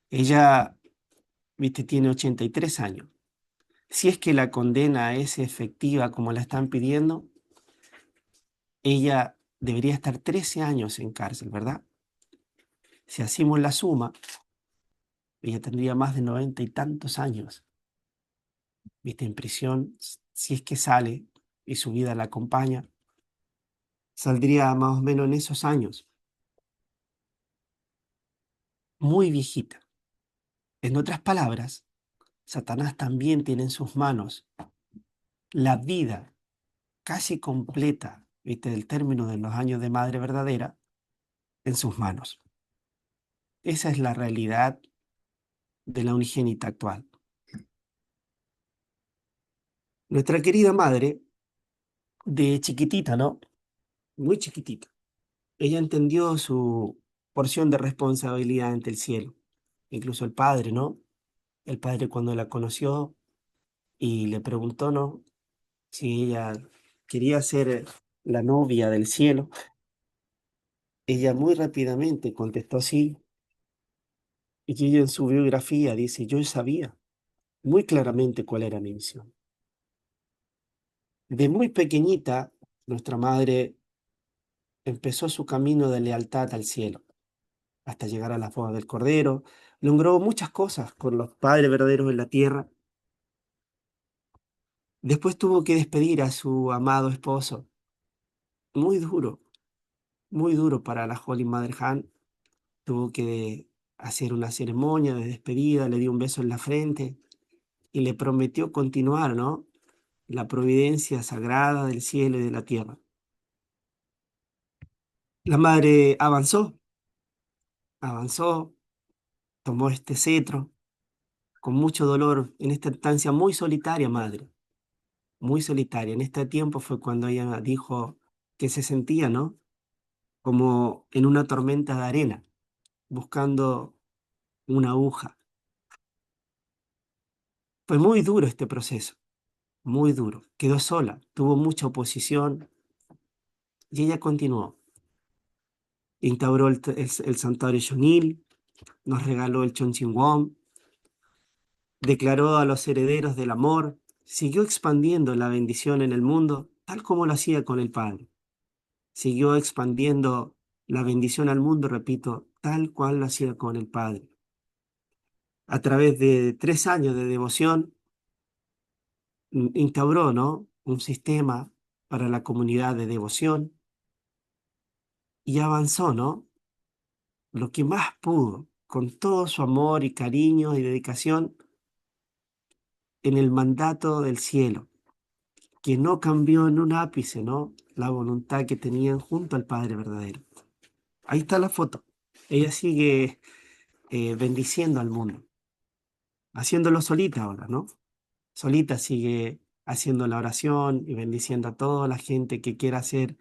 Speaker 1: Ella, ¿viste?, tiene 83 años. Si es que la condena es efectiva como la están pidiendo, ella debería estar 13 años en cárcel, ¿verdad? Si hacemos la suma, ella tendría más de 90 y tantos años, ¿viste?, en prisión, si es que sale y su vida la acompaña. Saldría más o menos en esos años, muy viejita. En otras palabras, Satanás también tiene en sus manos la vida casi completa, ¿viste? El término de los años de madre verdadera en sus manos. Esa es la realidad de la unigénita actual. Nuestra querida madre, de chiquitita, ¿no? Muy chiquitita, ella entendió su porción de responsabilidad ante el cielo. Incluso el padre, ¿no? El padre cuando la conoció y le preguntó, ¿no? Si ella quería ser la novia del cielo, ella muy rápidamente contestó sí. Y ella en su biografía dice, yo sabía muy claramente cuál era mi misión. De muy pequeñita, nuestra madre empezó su camino de lealtad al cielo, hasta llegar a la boda del Cordero. Logró muchas cosas con los padres verdaderos en la tierra. Después tuvo que despedir a su amado esposo. Muy muy duro para la Holy Mother Han. Tuvo que hacer una ceremonia de despedida, le dio un beso en la frente y le prometió continuar, ¿no? La providencia sagrada del cielo y de la tierra. La madre avanzó, tomó este cetro con mucho dolor en esta estancia muy solitaria, madre, muy solitaria. En este tiempo fue cuando ella dijo que se sentía, ¿no? Como en una tormenta de arena, buscando una aguja. Fue muy duro este proceso, muy duro. Quedó sola, tuvo mucha oposición y ella continuó. Instauró el santuario Yonil, nos regaló el Chonchingwom, declaró a los herederos del amor, siguió expandiendo la bendición en el mundo, tal como lo hacía con el Padre. Siguió expandiendo la bendición al mundo, repito, tal cual lo hacía con el Padre. A través de 3 años de devoción, instauró, ¿no? Un sistema para la comunidad de devoción y avanzó, ¿no? Lo que más pudo, con todo su amor y cariño y dedicación en el mandato del cielo, que no cambió en un ápice, ¿no? La voluntad que tenían junto al Padre verdadero. Ahí está la foto. Ella sigue bendiciendo al mundo, haciéndolo solita ahora, ¿no? Solita sigue haciendo la oración y bendiciendo a toda la gente que quiera hacer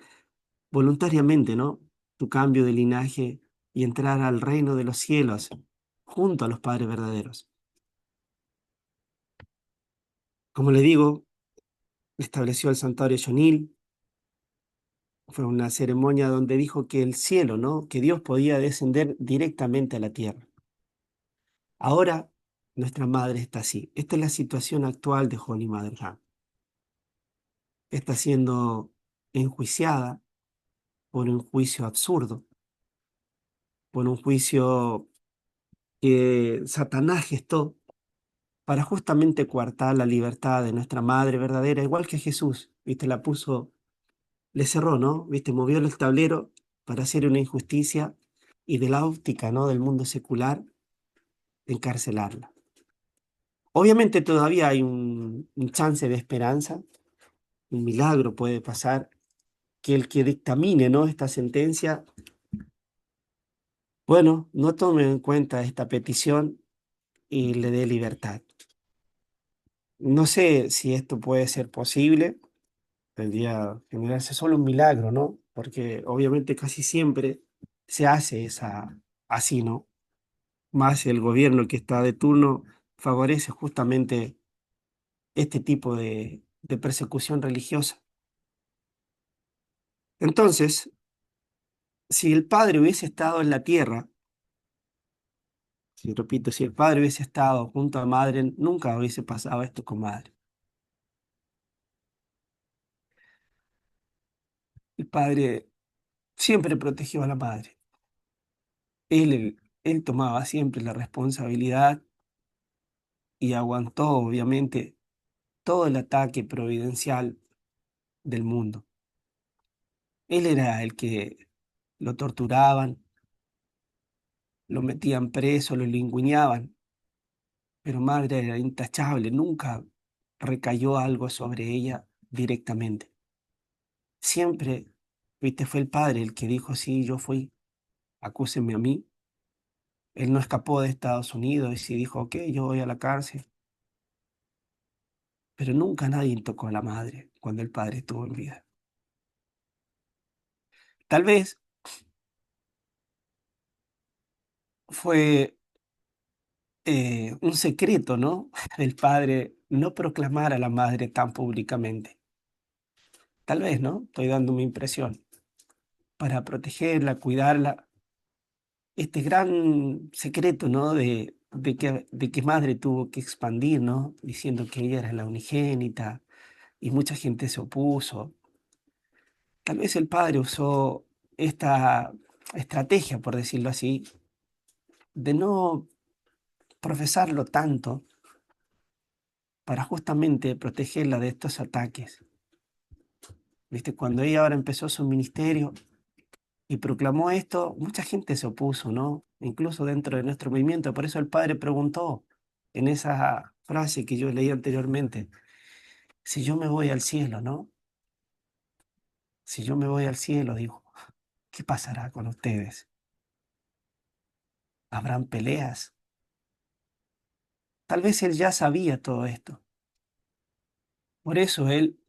Speaker 1: voluntariamente, ¿no? Tu cambio de linaje y entrar al reino de los cielos junto a los padres verdaderos. Como le digo, estableció el santuario Yonil. Fue una ceremonia donde dijo que el cielo, ¿no? Que Dios podía descender directamente a la tierra. Ahora nuestra madre está así. Esta es la situación actual de Holy Mother Han. Está siendo enjuiciada por un juicio absurdo, por un juicio que Satanás gestó para justamente coartar la libertad de nuestra madre verdadera, igual que Jesús, ¿viste? La puso, le cerró, ¿no? ¿Viste? Movió el tablero para hacer una injusticia y de la óptica, ¿no? Del mundo secular, encarcelarla. Obviamente todavía hay un chance de esperanza, un milagro puede pasar, que el que dictamine, ¿no? Esta sentencia, bueno, no tome en cuenta esta petición y le dé libertad. No sé si esto puede ser posible, tendría que generarse solo un milagro, ¿no? Porque obviamente casi siempre se hace así, ¿no? Más el gobierno que está de turno favorece justamente este tipo de persecución religiosa. Entonces, si el padre hubiese estado en la tierra, si repito, si el padre hubiese estado junto a madre, nunca hubiese pasado esto con madre. El padre siempre protegió a la madre. Él tomaba siempre la responsabilidad y aguantó, obviamente, todo el ataque providencial del mundo. Él era el que lo torturaban, lo metían preso, lo lingüiñaban, pero madre era intachable, nunca recayó algo sobre ella directamente. Siempre, viste, fue el padre el que dijo, sí, yo fui, acúsenme a mí. Él no escapó de Estados Unidos y sí dijo, ok, yo voy a la cárcel, pero nunca nadie tocó a la madre cuando el padre estuvo en vida. Tal vez fue un secreto, ¿no? Del padre no proclamar a la madre tan públicamente. Tal vez, ¿no? Estoy dando mi impresión. Para protegerla, cuidarla. Este gran secreto, ¿no? De que madre tuvo que expandir, ¿no? Diciendo que ella era la unigénita y mucha gente se opuso. Tal vez el padre usó esta estrategia, por decirlo así, de no profesarlo tanto para justamente protegerla de estos ataques. ¿Viste? Cuando ella ahora empezó su ministerio y proclamó esto, mucha gente se opuso, ¿no? Incluso dentro de nuestro movimiento. Por eso el padre preguntó en esa frase que yo leí anteriormente, si yo me voy al cielo, ¿no? Si yo me voy al cielo, dijo, ¿qué pasará con ustedes? ¿Habrán peleas? Tal vez él ya sabía todo esto. Por eso él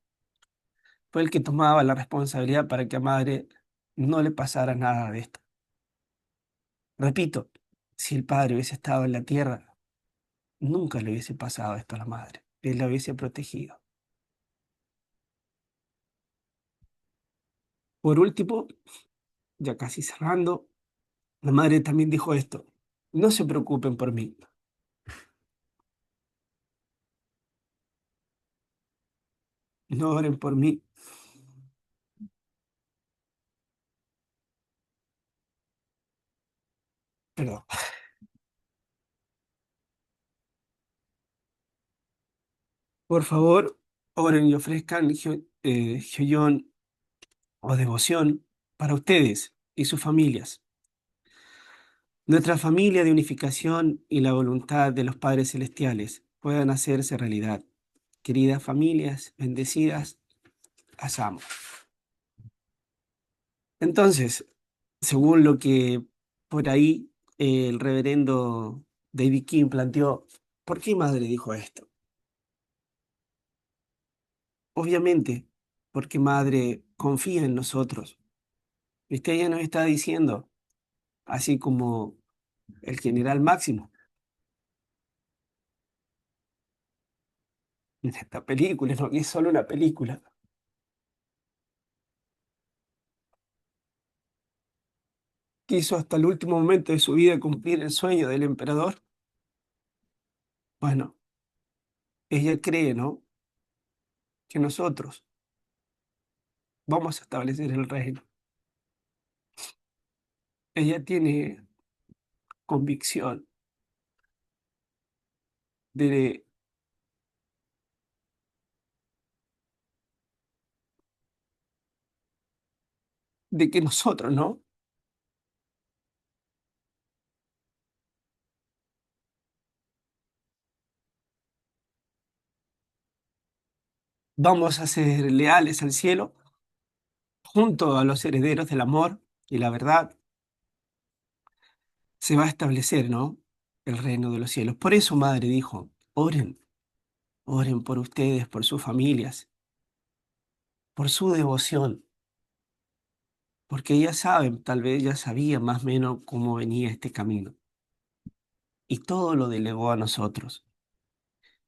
Speaker 1: fue el que tomaba la responsabilidad para que a madre no le pasara nada de esto. Repito, si el padre hubiese estado en la tierra, nunca le hubiese pasado esto a la madre. Él la hubiese protegido. Por último, ya casi cerrando, la madre también dijo esto. No se preocupen por mí. No oren por mí. Perdón. Por favor, oren y ofrezcan joyón o devoción para ustedes y sus familias. Nuestra familia de unificación y la voluntad de los Padres Celestiales puedan hacerse realidad. Queridas familias bendecidas, las amo. Entonces, según lo que por ahí el reverendo David King planteó, ¿por qué madre dijo esto? Obviamente, porque madre confía en nosotros. ¿Viste? Ella nos está diciendo, así como el general Máximo en esta película, no que es solo una película, quiso hasta el último momento de su vida cumplir el sueño del emperador. Bueno, ella cree, ¿no? Que nosotros vamos a establecer el reino. Ella tiene convicción de, de que nosotros, ¿no? Vamos a ser leales al cielo, junto a los herederos del amor y la verdad, se va a establecer, ¿no? El reino de los cielos. Por eso, madre dijo, oren, oren por ustedes, por sus familias, por su devoción, porque ellas saben, tal vez ya sabía más o menos cómo venía este camino. Y todo lo delegó a nosotros.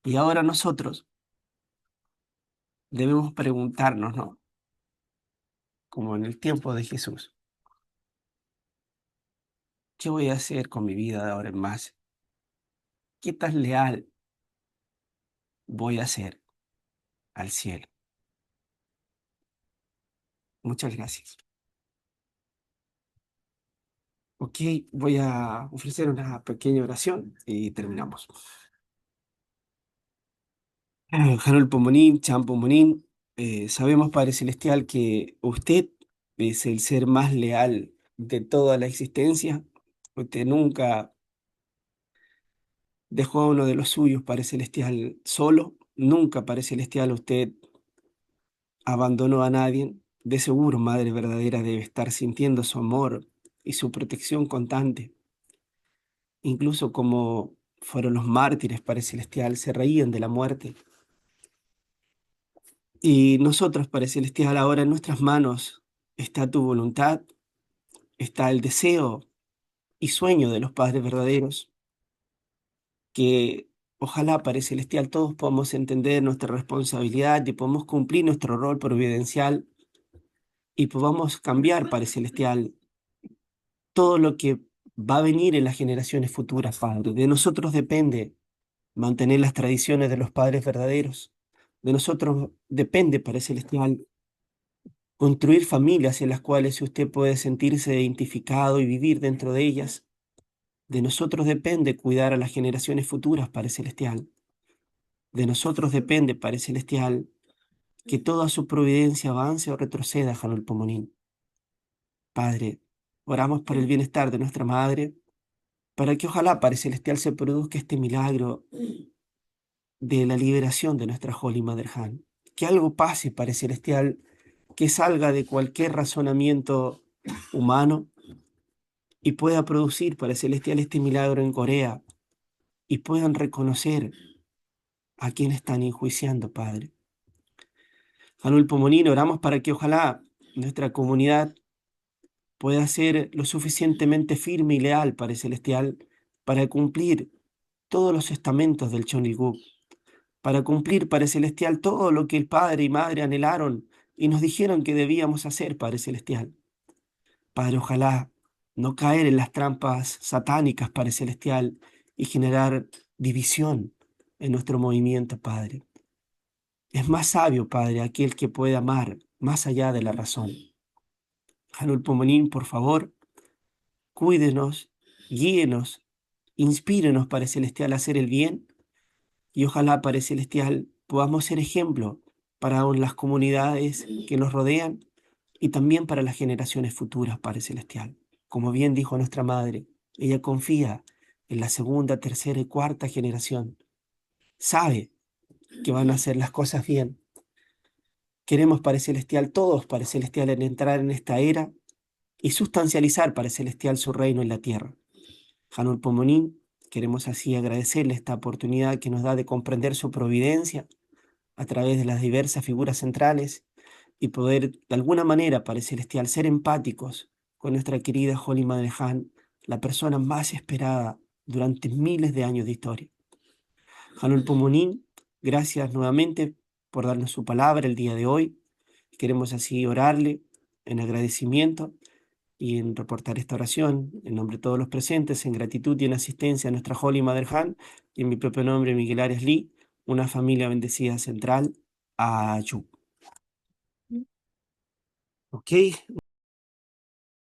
Speaker 1: Y ahora nosotros debemos preguntarnos, ¿no? Como en el tiempo de Jesús, ¿qué voy a hacer con mi vida de ahora en más? ¿Qué tan leal voy a ser al cielo? Muchas gracias. Ok, voy a ofrecer una pequeña oración y terminamos. Harold Pomonín, Chan Pomonín, sabemos, Padre Celestial, que usted es el ser más leal de toda la existencia. Usted nunca dejó a uno de los suyos, Padre Celestial, solo. Nunca, Padre Celestial, usted abandonó a nadie. De seguro, Madre verdadera debe estar sintiendo su amor y su protección constante. Incluso como fueron los mártires, Padre Celestial, se reían de la muerte. Y nosotros, Padre Celestial, ahora en nuestras manos está tu voluntad, está el deseo y sueño de los padres verdaderos, que ojalá, Padre Celestial, todos podamos entender nuestra responsabilidad y podamos cumplir nuestro rol providencial y podamos cambiar, Padre Celestial, todo lo que va a venir en las generaciones futuras, Padre. De nosotros depende mantener las tradiciones de los padres verdaderos. De nosotros depende, Padre Celestial, construir familias en las cuales usted puede sentirse identificado y vivir dentro de ellas. De nosotros depende cuidar a las generaciones futuras, Padre Celestial. De nosotros depende, Padre Celestial, que toda su providencia avance o retroceda, Janul Pomonín. Padre, oramos por el bienestar de nuestra madre, para que ojalá, Padre Celestial, se produzca este milagro de la liberación de nuestra Holy Mother Han. Que algo pase, Padre Celestial, que salga de cualquier razonamiento humano y pueda producir, Padre Celestial, este milagro en Corea y puedan reconocer a quien están enjuiciando, Padre. Janul Pomonín, oramos para que ojalá nuestra comunidad pueda ser lo suficientemente firme y leal, Padre Celestial, para cumplir todos los estamentos del Chonilguk, para cumplir, Padre Celestial, todo lo que el Padre y Madre anhelaron y nos dijeron que debíamos hacer, Padre Celestial. Padre, ojalá no caer en las trampas satánicas, Padre Celestial, y generar división en nuestro movimiento, Padre. Es más sabio, Padre, aquel que puede amar más allá de la razón. Janul Pomonín, por favor, cuídenos, guíenos, inspírenos, Padre Celestial, a hacer el bien y ojalá, Padre Celestial, podamos ser ejemplo para las comunidades que nos rodean y también para las generaciones futuras, Padre Celestial. Como bien dijo nuestra madre, ella confía en la segunda, tercera y cuarta generación. Sabe que van a hacer las cosas bien. Queremos, Padre Celestial, todos, Padre Celestial, en entrar en esta era y sustancializar, Padre Celestial, su reino en la tierra. Janul Pomonín, queremos así agradecerle esta oportunidad que nos da de comprender su providencia a través de las diversas figuras centrales y poder, de alguna manera, Padre Celestial, ser empáticos con nuestra querida Holy Mother Han, la persona más esperada durante miles de años de historia. Janul Pomonín, gracias nuevamente por darnos su palabra el día de hoy. Queremos así orarle en agradecimiento y en reportar esta oración en nombre de todos los presentes, en gratitud y en asistencia a nuestra Holy Mother Han y en mi propio nombre, Miguel Arias Lee, una familia bendecida central, Ayú. ¿Ok?